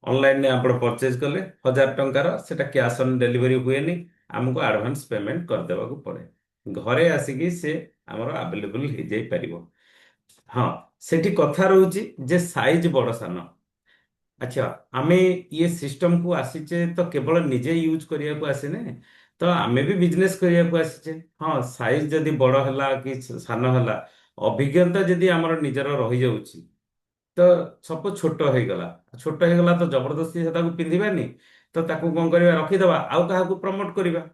ऑनलाइन ने आपण परचेज कले 1000 टंकार सेटा कैश ऑन डिलीवरी हुएनी हमको एडवांस पेमेंट कर देबा को पड़े घरे आसिकी से ଆମର ଆଭେଲେବୁଲ ହେଇଯାଇପାରିବ। ହଁ ସେଠି କଥା ରହୁଛି ଯେ ସାଇଜ ବଡ଼ ସାନ। ଆଚ୍ଛା ଆମେ ଇଏ ସିଷ୍ଟମକୁ ଆସିଛେ ତ କେବଳ ନିଜେ ୟୁଜ କରିବାକୁ ଆସିନେ ତ ଆମେ ବି ବିଜନେସ କରିବାକୁ ଆସିଛେ। ହଁ ସାଇଜ ଯଦି ବଡ଼ ହେଲା କି ସାନ ହେଲା ଅଭିଜ୍ଞତା ଯଦି ଆମର ନିଜର ରହିଯାଉଛି ତ ସପୋଜ ଛୋଟ ହେଇଗଲା ତ ଜବରଦସ୍ତି ସେ ତାକୁ ପିନ୍ଧିବାନି ତ ତାକୁ କଣ କରିବା ରଖିଦବା ଆଉ କାହାକୁ ପ୍ରମୋଟ କରିବା।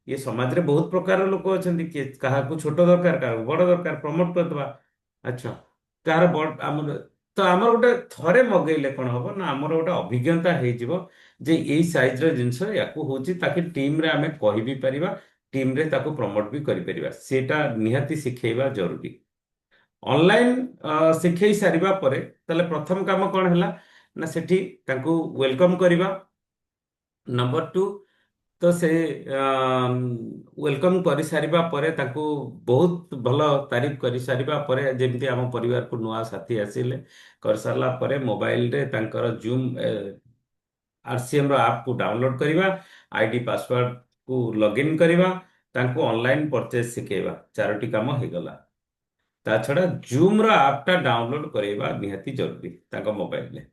ये समाज रे बहुत प्रकार लोक अच्छा किए क्या छोट दरकार क्या बड़ दरकार प्रमोट करदे। अच्छा कार बड़ आमर तो आमर गोटे थरे मगेले कौन हम ना आमर गोटे अभिज्ञता हो जे यही सैज रिनस या ताकि टीम रे आमे कहि भी परिबा टीम रे ताको प्रमोट भी करि परिबा सेटा निहाती शिखेबा जरूरी। ऑनलाइन शिखई सारिबा परे तले प्रथम काम कौन है ना सेठी तांको वेलकम करिबा। नंबर 2 तो से वेलकम कर सारिबा परे ताकू बहुत भल तारीफ कर सारिबा परे जेमती आम परिवार को नुआ साथी आसिले कर सारला परे मोबाइल रे तांकर जूम आरसीएम रो ऐप को डाउनलोड करिबा आईडी पासवर्ड को लॉगिन करिबा तांको ऑनलाइन परचेज सिखेबा चारोटी काम हो गला। ता छड़ा जूम रो ऐप टा डाउनलोड करेबा निहाती जरूरी तांको मोबाइल रे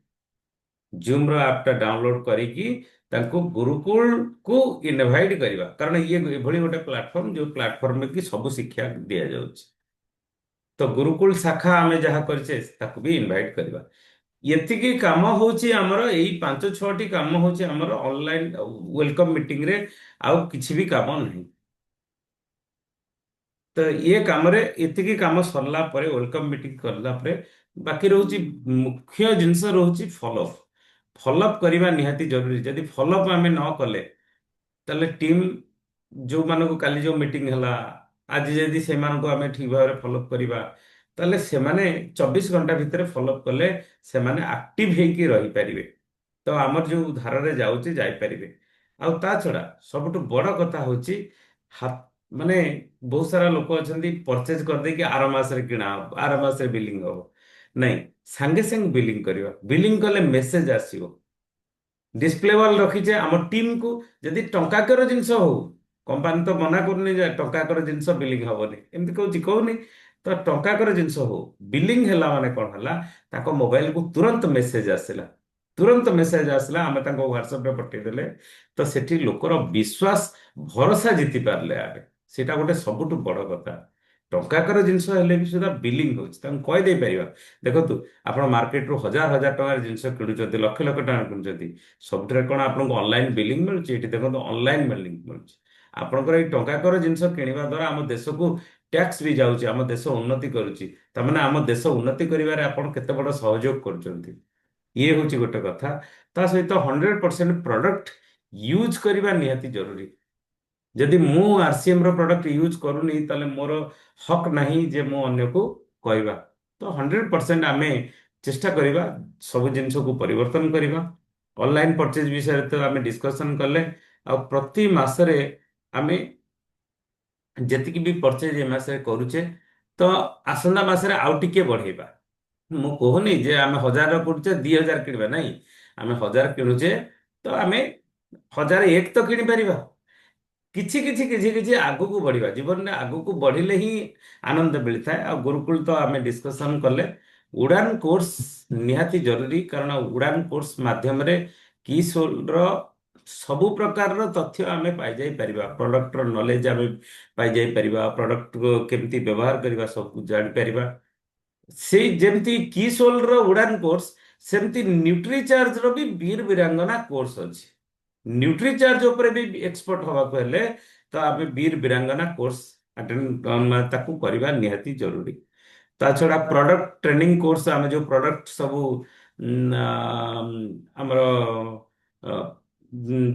जूम रो ऐप टा डाउनलोड करिकी तांको गुरुकुल को इनवाइट करिबा कारण ये भली गोटे प्लेटफॉर्म जो प्लेटफॉर्म में कि सब शिक्षा दिया जाउछ तो गुरुकुल शाखा आमे जहा करछे ताको भी इनवाइट करिबा। यतिकी काम होची हमर एई 5-6टी काम होची हमर ऑनलाइन वेलकम मीटिंग रे आउ किछि भी काम नहीं। तो ये काम रे एतिकी काम सरला परे वेलकम मीटिंग करला परे बाकी रहउची मुख्य जिंस रहउची फॉलोअप करवा निहाती जरूरी। जदि फॉलोअप आमे न कले तले टीम जो मानको काली जो मीटिंग हला आज जदि से मानको आमे ठीक भाव फॉलोअप करवा तले से माने 24 घंटा भितर फॉलोअप कले से माने एक्टिव हेकी रही परिबे तो आमर जो धारा रे जाउची जाई परिबे। आ ता छडा सबटु बड़ कथा होची हाथ माने बहुत सारा लोक अछंती परचेज कर दे कि आर मास रे किना आर मास रे बिलिंग हो नहीं संगे संग बिलिंग करवा बिलिंग कले मेसेज आसीबो डिस्प्ले वाल रखीचे आम टीम को जदि टंकाकर जिनस हो कंपानी तो मना करनी टंकाकर जिनस बिलिंग हेनी एमती कहूनी तो टंकाकर जिनस हो बिलिंग है माने कौन है ताको मोबाइल को तुरंत मेसेज आसला आम व्हाट्सएप रे पठेदेले तो सेठी लोकर विश्वास भरोसा जीति पारले आबे सेटा गोटे सबुठ बड़ कथा। टंकाकर जिनस हेले भी सुधा बिलिंग होची कहि दे परिबा देखंतु आपण मार्केट रो हजार हजार टंकार जिनस किणुचंती लक्ष लक्ष टंका किणुचंती सबरे कोन आपनको ऑनलाइन बिलिंग मिलुची एठी देखंतु ऑनलाइन बिलिंग मिलुची आपणकर ए टंकाकर जिनस किनिबा द्वारा हम देश को टैक्स भी जाउची हम देश उन्नति करूची तमाने हम देश उन्नति करिवारे आपण केते बड़ सहयोग करचंती ये होची गोटे कथा। ता सहित 100% प्रोडक्ट यूज करबा निहाती जरूरी। जदि मु आरसीएम रो प्रोडक्ट यूज करूनी ताले मोर हक नहीं जे मु अन्य को कहबा तो 100% आमे चेष्टा करबा सब जिंस को परिवर्तन करबा। ऑनलाइन परचेज विषय तो आमे डिस्कशन करले आ प्रति मासरे आमे जतिक भी परचेज ए मासरे करूचे तो आसंदा मासरे आउ टिके बढ़ेबा। मु कहूनी जे आमे 1000 करूचे 2000 किनबा नहीं आमे 1000 किनुचे तो आमे 1001 तो किनि परिबा किछि किछि किछि किछि आगु को बढ़िबा जीवन में आगु को बढ़िले ही आनंद मिलता है। आ गुरुकुल तो आमे डिस्कशन करले उड़ान कोर्स निहाती जरूरी कारण उड़ान कोर्स माध्यम रे किशोर ସବୁ ପ୍ରକାରର ତଥ୍ୟ ଆମେ ପାଇଯାଇ ପାରିବା, ପ୍ରଡକ୍ଟର ନଲେଜ ଆମେ ପାଇଯାଇ ପାରିବା, ପ୍ରଡକ୍ଟ କେମିତି ବ୍ୟବହାର କରିବା ସବୁ ଜାଣିପାରିବା। ସେଇ ଯେମିତି କିସୋଲର ଉଡାନ କୋର୍ସ, ସେମିତି ନ୍ୟୁଟ୍ରିଚାର୍ଜର ବି ବୀର ବୀରାଙ୍ଗନା କୋର୍ସ ଅଛି। ନ୍ୟୁଟ୍ରିଚାର୍ଜ ଉପରେ ବି ଏକ୍ସପର୍ଟ ହବାକୁ ହେଲେ ତ ଆମେ ବୀର ବୀରାଙ୍ଗନା କୋର୍ସ ତାକୁ କରିବା ନିହାତି ଜରୁରୀ। ତା ଛଡା ପ୍ରଡକ୍ଟ ଟ୍ରେନିଂ କୋର୍ସ, ଆମେ ଯୋଉ ପ୍ରଡକ୍ଟ ସବୁ ଆମର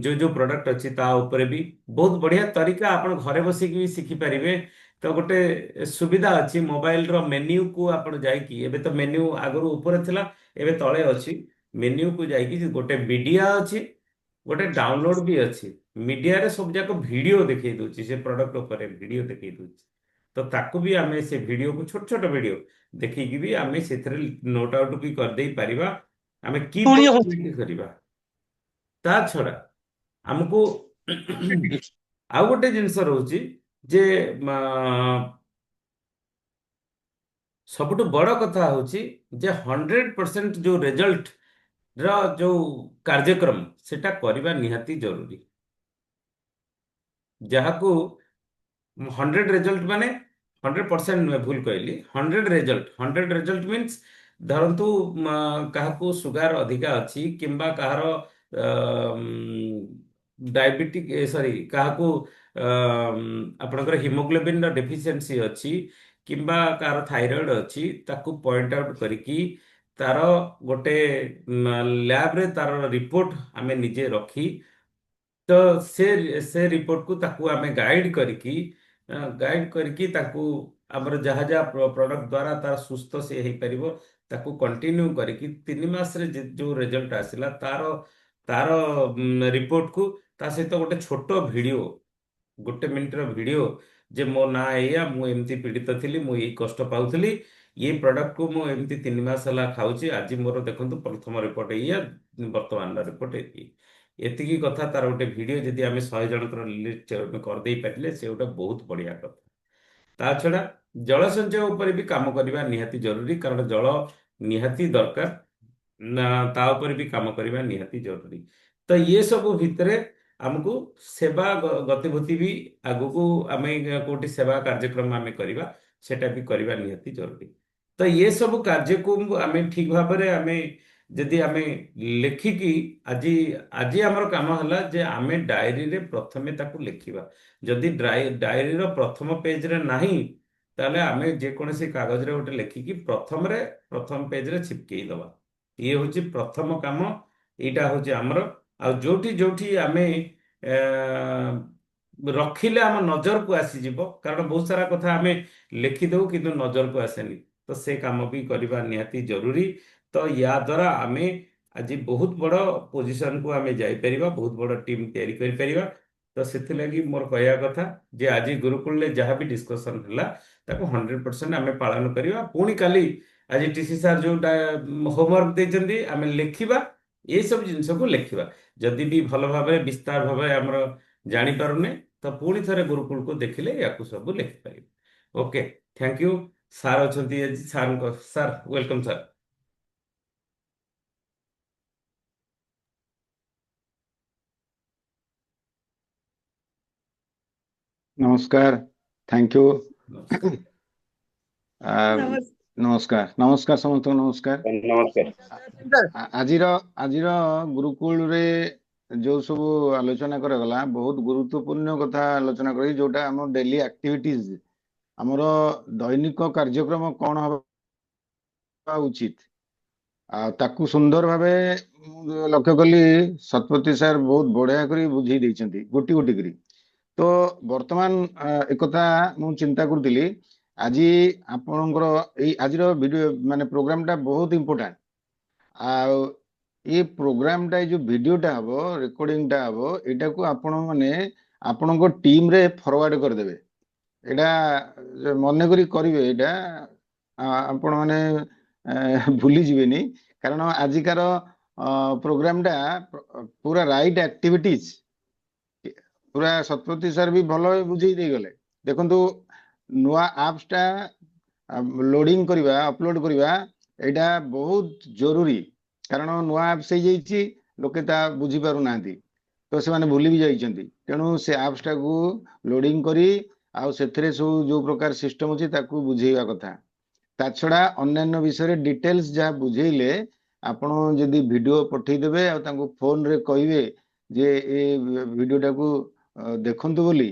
ଯୋଉ ଯୋଉ ପ୍ରଡକ୍ଟ ଅଛି ତା ଉପରେ ବି ବହୁତ ବଢିଆ ତରିକା ଆପଣ ଘରେ ବସିକି ବି ଶିଖିପାରିବେ। ତ ଗୋଟେ ସୁବିଧା ଅଛି, ମୋବାଇଲର ମେନ୍ୟୁକୁ ଆପଣ ଯାଇକି, ଏବେ ତ ମେନ୍ୟୁ ଆଗରୁ ଉପରେ ଥିଲା, ଏବେ ତଳେ ଅଛି। ମେନ୍ୟୁକୁ ଯାଇକି ଗୋଟେ ମିଡିଆ ଅଛି, ଗୋଟେ ଡାଉନଲୋଡ ବି ଅଛି। ମିଡିଆରେ ସବୁ ଯାକ ଭିଡିଓ ଦେଖେଇ ଦଉଛି, ସେ ପ୍ରଡକ୍ଟ ଉପରେ ଭିଡିଓ ଦେଖେଇ ଦଉଛି। ତ ତାକୁ ବି ଆମେ ସେ ଭିଡିଓକୁ, ଛୋଟ ଛୋଟ ଭିଡିଓ ଦେଖିକି ବି ଆମେ ସେଥିରେ ନୋଟ ଆଉଟ ବି କରିଦେଇ ପାରିବା, ଆମେ ଶୁଣି କିପରି ହଉଛି। କେମିତି କରିବା। ତା ଛଡା ଆମକୁ ଆଉ ଗୋଟେ ଜିନିଷ ରହୁଛି ଯେ ସବୁଠୁ ବଡ କଥା ହଉଛି ଯେ 100% ଯୋଉ ରେଜଲ୍ଟ ର ଯୋଉ କାର୍ଯ୍ୟକ୍ରମ ସେଟା କରିବା ନିହାତି ଜରୁରୀ। ଯାହାକୁ 100 ରେଜଲ୍ଟ ମାନେ 100% ନୁହେଁ, ଭୁଲ କହିଲି, 100 ରେଜଲ୍ଟ ମିନ୍ସ ଧରନ୍ତୁ କାହାକୁ ସୁଗାର ଅଧିକା ଅଛି, କିମ୍ବା କାହାର ଡାଇବେଟିକ, ସରି, କାହାକୁ ଆପଣଙ୍କର ହିମୋଗ୍ଲୋବିନ ର ଡେଫିସିଏନ୍ସି ଅଛି, କିମ୍ବା କାହାର ଥାଇରଏଡ ଅଛି, ତାକୁ ପଏଣ୍ଟ ଆଉଟ କରିକି ତାର ଗୋଟେ ଲ୍ୟାବରେ ତାର ରିପୋର୍ଟ ଆମେ ନିଜେ ରଖି, ତ ସେ ରିପୋର୍ଟକୁ ତାକୁ ଆମେ ଗାଇଡ କରିକି ତାକୁ ଆମର ଯାହା ଯାହା ପ୍ରଡକ୍ଟ ଦ୍ୱାରା ତାର ସୁସ୍ଥ ସେ ହେଇପାରିବ, ତାକୁ କଣ୍ଟିନ୍ୟୁ କରିକି 3 ମାସରେ ଯୋଉ ରେଜଲ୍ଟ ଆସିଲା ତାର ତାର ରିପୋର୍ଟକୁ ତା ସହିତ ଗୋଟେ ଛୋଟ ଭିଡିଓ, 1 ମିନିଟର ଭିଡିଓ, ଯେ ମୋ ନାଁ ଏଇଆ, ମୁଁ ଏମିତି ପୀଡ଼ିତ ଥିଲି, ମୁଁ ଏଇ କଷ୍ଟ ପାଉଥିଲି, ଏଇ ପ୍ରଡକ୍ଟକୁ ମୁଁ ଏମିତି 3 ମାସ ହେଲା ଖାଉଛି, ଆଜି ମୋର ଦେଖନ୍ତୁ ପ୍ରଥମ ରିପୋର୍ଟ ଏଇଆ, ବର୍ତ୍ତମାନର ରିପୋର୍ଟ ଏତିକି। ଏତିକି କଥା, ତାର ଗୋଟେ ଭିଡିଓ ଯଦି ଆମେ 100 ଜଣଙ୍କର ଲିଷ୍ଟ କରିଦେଇ ପାରିଲେ, ସେ ଗୋଟେ ବହୁତ ବଢିଆ କଥା। ତା ଛଡା ଜଳ ସଞ୍ଚୟ ଉପରେ ବି କାମ କରିବା ନିହାତି ଜରୁରୀ, କାରଣ ଜଳ ନିହାତି ଦରକାର, ନା ତା ଉପରେ ବି କାମ କରିବା ନିହାତି ଜରୁରୀ। ତ ଇଏ ସବୁ ଭିତରେ ଆମକୁ ସେବା ଗତିବିଧି ବି ଆଗକୁ, ଆମେ କୋଉଠି ସେବା କାର୍ଯ୍ୟକ୍ରମ ଆମେ କରିବା, ସେଟା ବି କରିବା ନିହାତି ଜରୁରୀ। ତ ଇଏ ସବୁ କାର୍ଯ୍ୟକୁ ଆମେ ଠିକ ଭାବରେ ଆମେ ଯଦି ଆମେ ଲେଖିକି, ଆଜି ଆଜି ଆମର କାମ ହେଲା ଯେ ଆମେ ଡାଏରୀରେ ପ୍ରଥମେ ତାକୁ ଲେଖିବା। ଯଦି ଡାଏରୀର ପ୍ରଥମ ପେଜରେ ନାହିଁ, ତାହେଲେ ଆମେ ଯେକୌଣସି କାଗଜରେ ଗୋଟେ ଲେଖିକି ପ୍ରଥମ ପେଜରେ ଚିପକେଇ ଦବା। ଇଏ ହଉଛି ପ୍ରଥମ କାମ, ଏଇଟା ହଉଛି ଆମର। ଆଉ ଯୋଉଠି ଯୋଉଠି ଆମେ ଆ, ରଖିଲେ ଆମ ନଜରକୁ ଆସିଯିବ, କାରଣ ବହୁତ ସାରା କଥା ଆମେ ଲେଖିଦଉ କିନ୍ତୁ ନଜରକୁ ଆସେନି, ତ ସେ କାମ ବି କରିବା ନିହାତି ଜରୁରୀ। ତ ୟା ଦ୍ୱାରା ଆମେ ଆଜି ବହୁତ ବଡ଼ ପୋଜିସନକୁ ଆମେ ଯାଇପାରିବା, ବହୁତ ବଡ଼ ଟିମ୍ ତିଆରି କରିପାରିବା। ତ ସେଥିଲାଗି ମୋର କହିବା କଥା ଯେ ଆଜି ଗୁରୁକୁଳରେ ଯାହା ବି ଡିସ୍କସନ୍ ହେଲା, ତାକୁ 100% ଆମେ ପାଳନ କରିବା। ପୁଣି କାଲି, ଆଜି ଟିସି ସାର୍ ଯୋଉଟା ହୋମୱାର୍କ ଦେଇଛନ୍ତି, ଆମେ ଲେଖିବା, ଏସବୁ ଜିନିଷକୁ ଲେଖିବା। ଯଦି ବି ଭଲ ଭାବରେ ବିସ୍ତାର ଭାବରେ ଆମର ଜାଣିପାରୁନେ, ତ ପୁଣି ଥରେ ଗୁରୁକୁଳକୁ ଦେଖିଲେ ୟାକୁ ସବୁ ଲେଖିପାରିବେ। Okay, thank you. ସାର୍ ଅଛନ୍ତି ଆଜି, ସାର୍ ୱେଲକମ୍ ସାର୍। नमस्कार, थैंक यू। ନମସ୍କାର नमस्कार नमस्कार समस्त नमस्कार। ନମସ୍କାର। ଆଜିର ଗୁରୁକୁଳ ରେ ଯୋଉ ସବୁ ଆଲୋଚନା କରାଗଲା, ବହୁତ ଗୁରୁତ୍ୱପୂର୍ଣ୍ଣ କଥା ଆଲୋଚନା କରି, ଯୋଉଟା ଆମ ଡେଲି ଆକ୍ଟିଭିଟିଜ, ଆମର ଦୈନିକ କାର୍ଯ୍ୟକ୍ରମ କଣ ହବା ଉଚିତ, ତାକୁ ସୁନ୍ଦର ଭାବେ ମୁଁ ଲକ୍ଷ୍ୟ କଲି ଶତପଥୀ ସାର୍ ବହୁତ ବଢିଆ କରି ବୁଝେଇ ଦେଇଛନ୍ତି ଗୋଟି ଗୋଟି କରି। ତ ବର୍ତ୍ତମାନ ଏକଥା ମୁଁ ଚିନ୍ତା କରୁଥିଲି, ଆଜି ଆପଣଙ୍କର ଏଇ ଆଜିର ଭିଡିଓ ମାନେ ପ୍ରୋଗ୍ରାମଟା ବହୁତ ଇମ୍ପୋର୍ଟାଣ୍ଟ। ଆଉ ये प्रोग्रामटा, जो भिडियोटा हबो, रेकर्डिंगटा हबो, एटाକୁ ଆପଣ ମାନେ ଆପଣଙ୍କ टीम रे फॉरवर्ड कर देबे। एटा मने करी करिवे, एटा आपण माने भूली जिवेनी, कारण आजिकार प्रोग्रामटा पूरा राइट एक्टिविटीज पूरा शतपथी सर भी भलो बुझेई दे गले। देखंतु नुआ एप्सटा लोडिंग करिवा, अपलोड करिवा, एटा बहुत जरूरी, कारण नुआ एप्स हो जाइछि, लोके ता बुझी पारु नांती। ତ ସେମାନେ ଭୁଲି ବି ଯାଇଛନ୍ତି। ତେଣୁ ସେ ଆପ୍ସ ଟାକୁ ଲୋଡିଂ କରି ଆଉ ସେଥିରେ ସବୁ ଯୋଉ ପ୍ରକାର ସିଷ୍ଟମ ଅଛି ତାକୁ ବୁଝେଇବା କଥା। ତା ଛଡା ଅନ୍ୟାନ୍ୟ ବିଷୟରେ ଡିଟେଲ୍ସ ଯାହା ବୁଝେଇଲେ ଆପଣ ଯଦି ଭିଡିଓ ପଠେଇଦେବେ ଆଉ ତାଙ୍କୁ ଫୋନରେ କହିବେ ଯେ ଏ ଭିଡିଓଟାକୁ ଦେଖନ୍ତୁ ବୋଲି,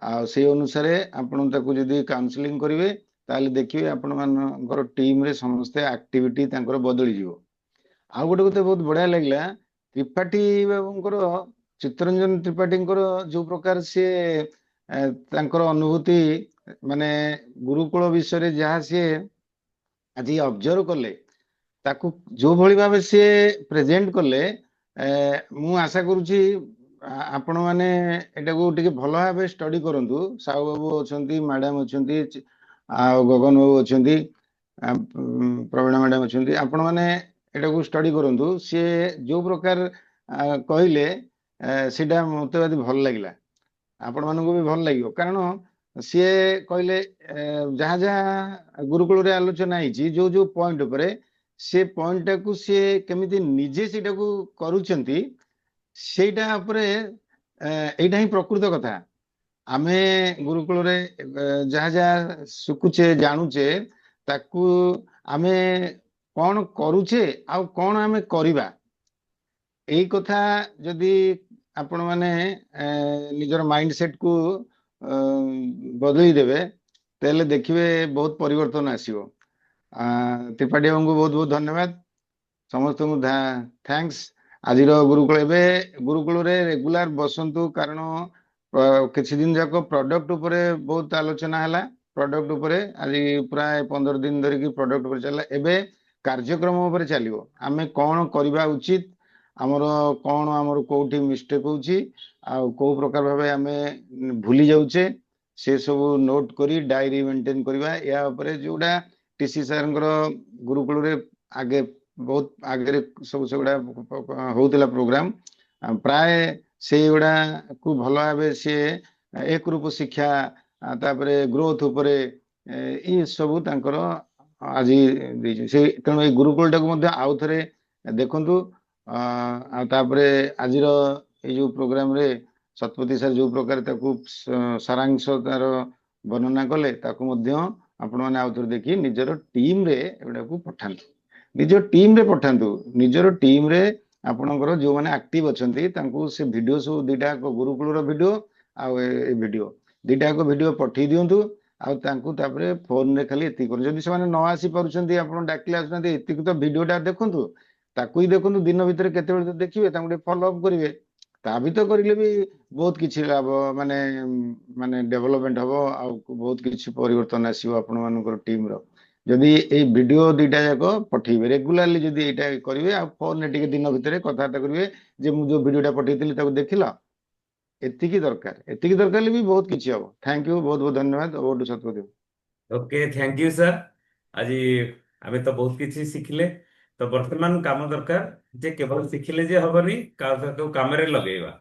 ଆଉ ସେଇ ଅନୁସାରେ ଆପଣ ତାକୁ ଯଦି କାଉନସିଲିଂ କରିବେ ତାହେଲେ ଦେଖିବେ ଆପଣ ମାନଙ୍କର ଟିମରେ ସମସ୍ତେ ଆକ୍ଟିଭିଟି ତାଙ୍କର ବଦଳିଯିବ। ଆଉ ଗୋଟେ କଥା ବହୁତ ବଢିଆ ଲାଗିଲା, ତ୍ରିପାଠୀ ବାବୁଙ୍କର, ଚିତ୍ତରଞ୍ଜନ ତ୍ରିପାଠୀଙ୍କର ଯୋଉ ପ୍ରକାର ସିଏ ତାଙ୍କର ଅନୁଭୂତି, ମାନେ ଗୁରୁକୁଳ ବିଷୟରେ ଯାହା ସିଏ ଆଜି ଅବଜର୍ଭ କଲେ, ତାକୁ ଯୋଉ ଭଳି ଭାବେ ସିଏ ପ୍ରେଜେଣ୍ଟ କଲେ, ମୁଁ ଆଶା କରୁଛି ଆପଣ ମାନେ ଏଟାକୁ ଟିକେ ଭଲ ଭାବେ ଷ୍ଟଡି କରନ୍ତୁ। ସାହୁ ବାବୁ ଅଛନ୍ତି, ମ୍ୟାଡାମ ଅଛନ୍ତି, ଆଉ ଗଗନ ବାବୁ ଅଛନ୍ତି, ପ୍ରବୀଣ ମ୍ୟାଡାମ ଅଛନ୍ତି, ଆପଣ ମାନେ ଏଟାକୁ ଷ୍ଟଡି କରନ୍ତୁ। ସିଏ ଯୋଉ ପ୍ରକାର କହିଲେ ସେଇଟା ମତେ ଭାରି ଭଲ ଲାଗିଲା, ଆପଣ ମାନଙ୍କୁ ବି ଭଲ ଲାଗିବ। କାରଣ ସିଏ କହିଲେ ଯାହା ଯାହା ଗୁରୁକୁଳରେ ଆଲୋଚନା ହେଇଛି, ଯୋଉ ଯୋଉ ପଏଣ୍ଟ ଉପରେ, ସେ ପଏଣ୍ଟ ଟାକୁ ସିଏ କେମିତି ନିଜେ ସେଇଟାକୁ କରୁଛନ୍ତି, ସେଇଟା ଉପରେ ଏଇଟା ହିଁ ପ୍ରକୃତ କଥା। ଆମେ ଗୁରୁକୁଳରେ ଯାହା ଯାହା ଶିଖୁଛେ, ଜାଣୁଛେ, ତାକୁ ଆମେ କଣ କରୁଛେ ଆଉ କଣ ଆମେ କରିବା, ଏଇ କଥା ଯଦି ଆପଣ ମାନେ ନିଜର ମାଇଣ୍ଡ ସେଟ କୁ ବଦଳେଇ ଦେବେ, ତାହେଲେ ଦେଖିବେ ବହୁତ ପରିବର୍ତ୍ତନ ଆସିବ। ତ୍ରିପାଠୀ ବାବୁଙ୍କୁ ବହୁତ ବହୁତ ଧନ୍ୟବାଦ, ସମସ୍ତଙ୍କୁ ଥ୍ୟାଙ୍କ୍ସ। ଆଜିର ଗୁରୁକୁଳ, ଏବେ ଗୁରୁକୁଳରେ ରେଗୁଲାର ବସନ୍ତୁ, କାରଣ କିଛି ଦିନ ଯାକ ପ୍ରଡକ୍ଟ ଉପରେ ବହୁତ ଆଲୋଚନା ହେଲା। ପ୍ରଡକ୍ଟ ଉପରେ ଆଜି ପ୍ରାୟ 15 ଦିନ ଧରିକି ପ୍ରଡକ୍ଟ ଉପରେ ଚାଲିଲା। ଏବେ କାର୍ଯ୍ୟକ୍ରମ ଉପରେ ଚାଲିବ, ଆମେ କଣ କରିବା ଉଚିତ, ଆମର କୋଉଠି ମିଷ୍ଟେକ୍ ହଉଛି, ଆଉ କୋଉ ପ୍ରକାର ଭାବେ ଆମେ ଭୁଲି ଯାଉଛେ, ସେ ସବୁ ନୋଟ କରି ଡାଏରୀ ମେଣ୍ଟେନ କରିବା। ଏହା ଉପରେ ଯୋଉଟା ଟିସି ସାର୍ଙ୍କର ଗୁରୁକୁଳରେ ଆଗେ ବହୁତ ଆଗରେ ସବୁ ସେଗୁଡା ହଉଥିଲା ପ୍ରୋଗ୍ରାମ, ପ୍ରାୟ ସେଇଗୁଡାକୁ ଭଲ ଭାବେ ସିଏ ଏକରୂପ ଶିକ୍ଷା, ତାପରେ ଗ୍ରୋଥ ଉପରେ ଏଇ ସବୁ ତାଙ୍କର ଆଜି ଦେଇଛନ୍ତି। ସେ ତେଣୁ ଏଇ ଗୁରୁକୁଳଟାକୁ ମଧ୍ୟ ଆଉ ଥରେ ଦେଖନ୍ତୁ। ଆଉ ତାପରେ ଆଜିର ଏଇ ଯୋଉ ପ୍ରୋଗ୍ରାମରେ ଶତପଥୀ ସାର୍ ଯୋଉ ପ୍ରକାର ତାକୁ ସାରାଂଶ ତାର ବର୍ଣ୍ଣନା କଲେ, ତାକୁ ମଧ୍ୟ ଆପଣମାନେ ଆଉ ଥରେ ଦେଖି ନିଜର ଟିମରେ ଏଗୁଡାକୁ ପଠାନ୍ତୁ, ନିଜର ଟିମରେ ଆପଣଙ୍କର ଯୋଉମାନେ ଆକ୍ଟିଭ ଅଛନ୍ତି ତାଙ୍କୁ ସେ ଭିଡିଓ ସବୁ ଦିଟା ଗୁରୁକୁଳର ଭିଡିଓ ଆଉ ଏ ଭିଡିଓ ଦିଟାକ ଭିଡିଓ ପଠେଇ ଦିଅନ୍ତୁ। ଆଉ ତାଙ୍କୁ ତାପରେ ଫୋନରେ ଖାଲି ଏତିକି କରନ୍ତୁ। ଯଦି ସେମାନେ ନ ଆସି ପାରୁଛନ୍ତି, ଆପଣ ଡାକିଲେ ଆସୁନାହାନ୍ତି, ଏତିକି ତ ଭିଡିଓଟା ଦେଖନ୍ତୁ, ତାକୁ ହିଁ ଦେଖନ୍ତୁ। ଦିନ ଭିତରେ କେତେବେଳେ ତ ଦେଖିବେ, ତାଙ୍କୁ ଟିକେ ଫଲୋ ଅପ୍ କରିବେ। ତା ଭିତରେ କରିଲେ ବି ବହୁତ କିଛି ଲାଭ, ମାନେ ମାନେ ଡେଭଲପମେଣ୍ଟ ହବ, ଆଉ ବହୁତ କିଛି ପରିବର୍ତ୍ତନ ଆସିବ ଆପଣ ମାନଙ୍କର ଟିମର। ଯଦି ଏଇ ଭିଡିଓ ଦିଟା ଯାକ ପଠେଇବେ, ରେଗୁଲାରଲି ଯଦି ଏଇଟା କରିବେ, ଆଉ ଫୋନରେ ଟିକେ ଦିନ ଭିତରେ କଥାବାର୍ତ୍ତା କରିବେ ଯେ ମୁଁ ଯୋଉ ଭିଡିଓଟା ପଠେଇଥିଲି ତାକୁ ଦେଖିଲ, ଏତିକି ଦରକାର। ଏତିକି ଦରକାର ହେଲେ ବି ବହୁତ କିଛି ହବ। ଥ୍ୟାଙ୍କ ୟୁ, ବହୁତ ବହୁତ ଧନ୍ୟବାଦ। Over to Shatapathy. Okay, thank you sir. ଆଜି ଆମେ ତ ବହୁତ କିଛି ଶିଖିଲେ। ତ ବର୍ତ୍ତମାନ କାମ ଦରକାର ଯେ କେବଳ ଶିଖିଲେ ଯେ ହବନି, ତାକୁ କାମରେ ଲଗେଇବା।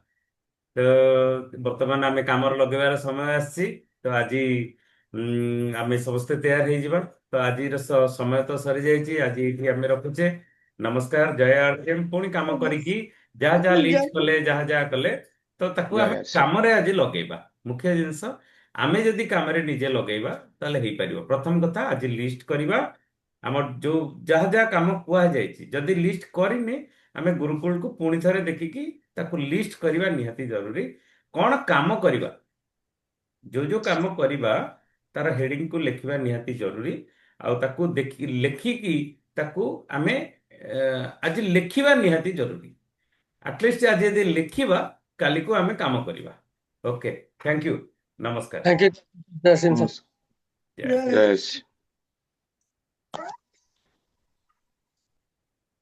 ତ ବର୍ତ୍ତମାନ ଆମେ କାମରେ ଲଗେଇବାର ସମୟ ଆସିଛି। ତ ଆଜି ଆମେ ସମସ୍ତେ ତିଆର ହେଇଯିବା। ତ ଆଜିର ସମୟ ତ ସରିଯାଇଛି। ଆଜି ଏଇଠି ଆମେ ରଖୁଛେ। ନମସ୍କାର, ଜୟ ଆର୍ଟ। ପୁଣି କାମ କରିକି ଯାହା ଯାହା ଲିଷ୍ଟ କଲେ, ଯାହା ଯାହା କଲେ, ତ ତାକୁ ଜୟ ଆମେ ଆର୍ଟ। କାମରେ ଆଜି ଲଗେଇବା। ମୁଖ୍ୟ ଜିନିଷ, ଆମେ ଯଦି କାମରେ ନିଜେ ଲଗେଇବା ତାହେଲେ ହେଇପାରିବ। ପ୍ରଥମ କଥା, ଆଜି ଲିଷ୍ଟ କରିବା। ଆମର ଯୋଉ ଯାହା ଯାହା କାମ କୁହାଯାଇଛି, ଯଦି ଲିଷ୍ଟ କରିନେ, ଆମେ ଗୁରୁକୁଳକୁ ପୁଣି ଥରେ ଦେଖିକି ତାକୁ ଲିଷ୍ଟ କରିବା ନିହାତି ଜରୁରୀ। କଣ କାମ କରିବା, ଯୋଉ ଯୋଉ କାମ କରିବା ତାର ହେଡିଂକୁ ଲେଖିବା ନିହାତି ଜରୁରୀ। ଆଉ ତାକୁ ଲେଖିକି ତାକୁ ଆମେ ଆଜି ଲେଖିବା ନିହାତି ଜରୁରୀ। ଆଟଲିଷ୍ଟ ଆଜି ଯଦି ଲେଖିବା, କାଲିକୁ ଆମେ କାମ କରିବା। ଓକେ, ଥ୍ୟାଙ୍କ ୟୁ, ନମସ୍କାର। Thank you. ନମସ୍କାର, ଜୟ। ଜୟ ଶ୍ରୀ।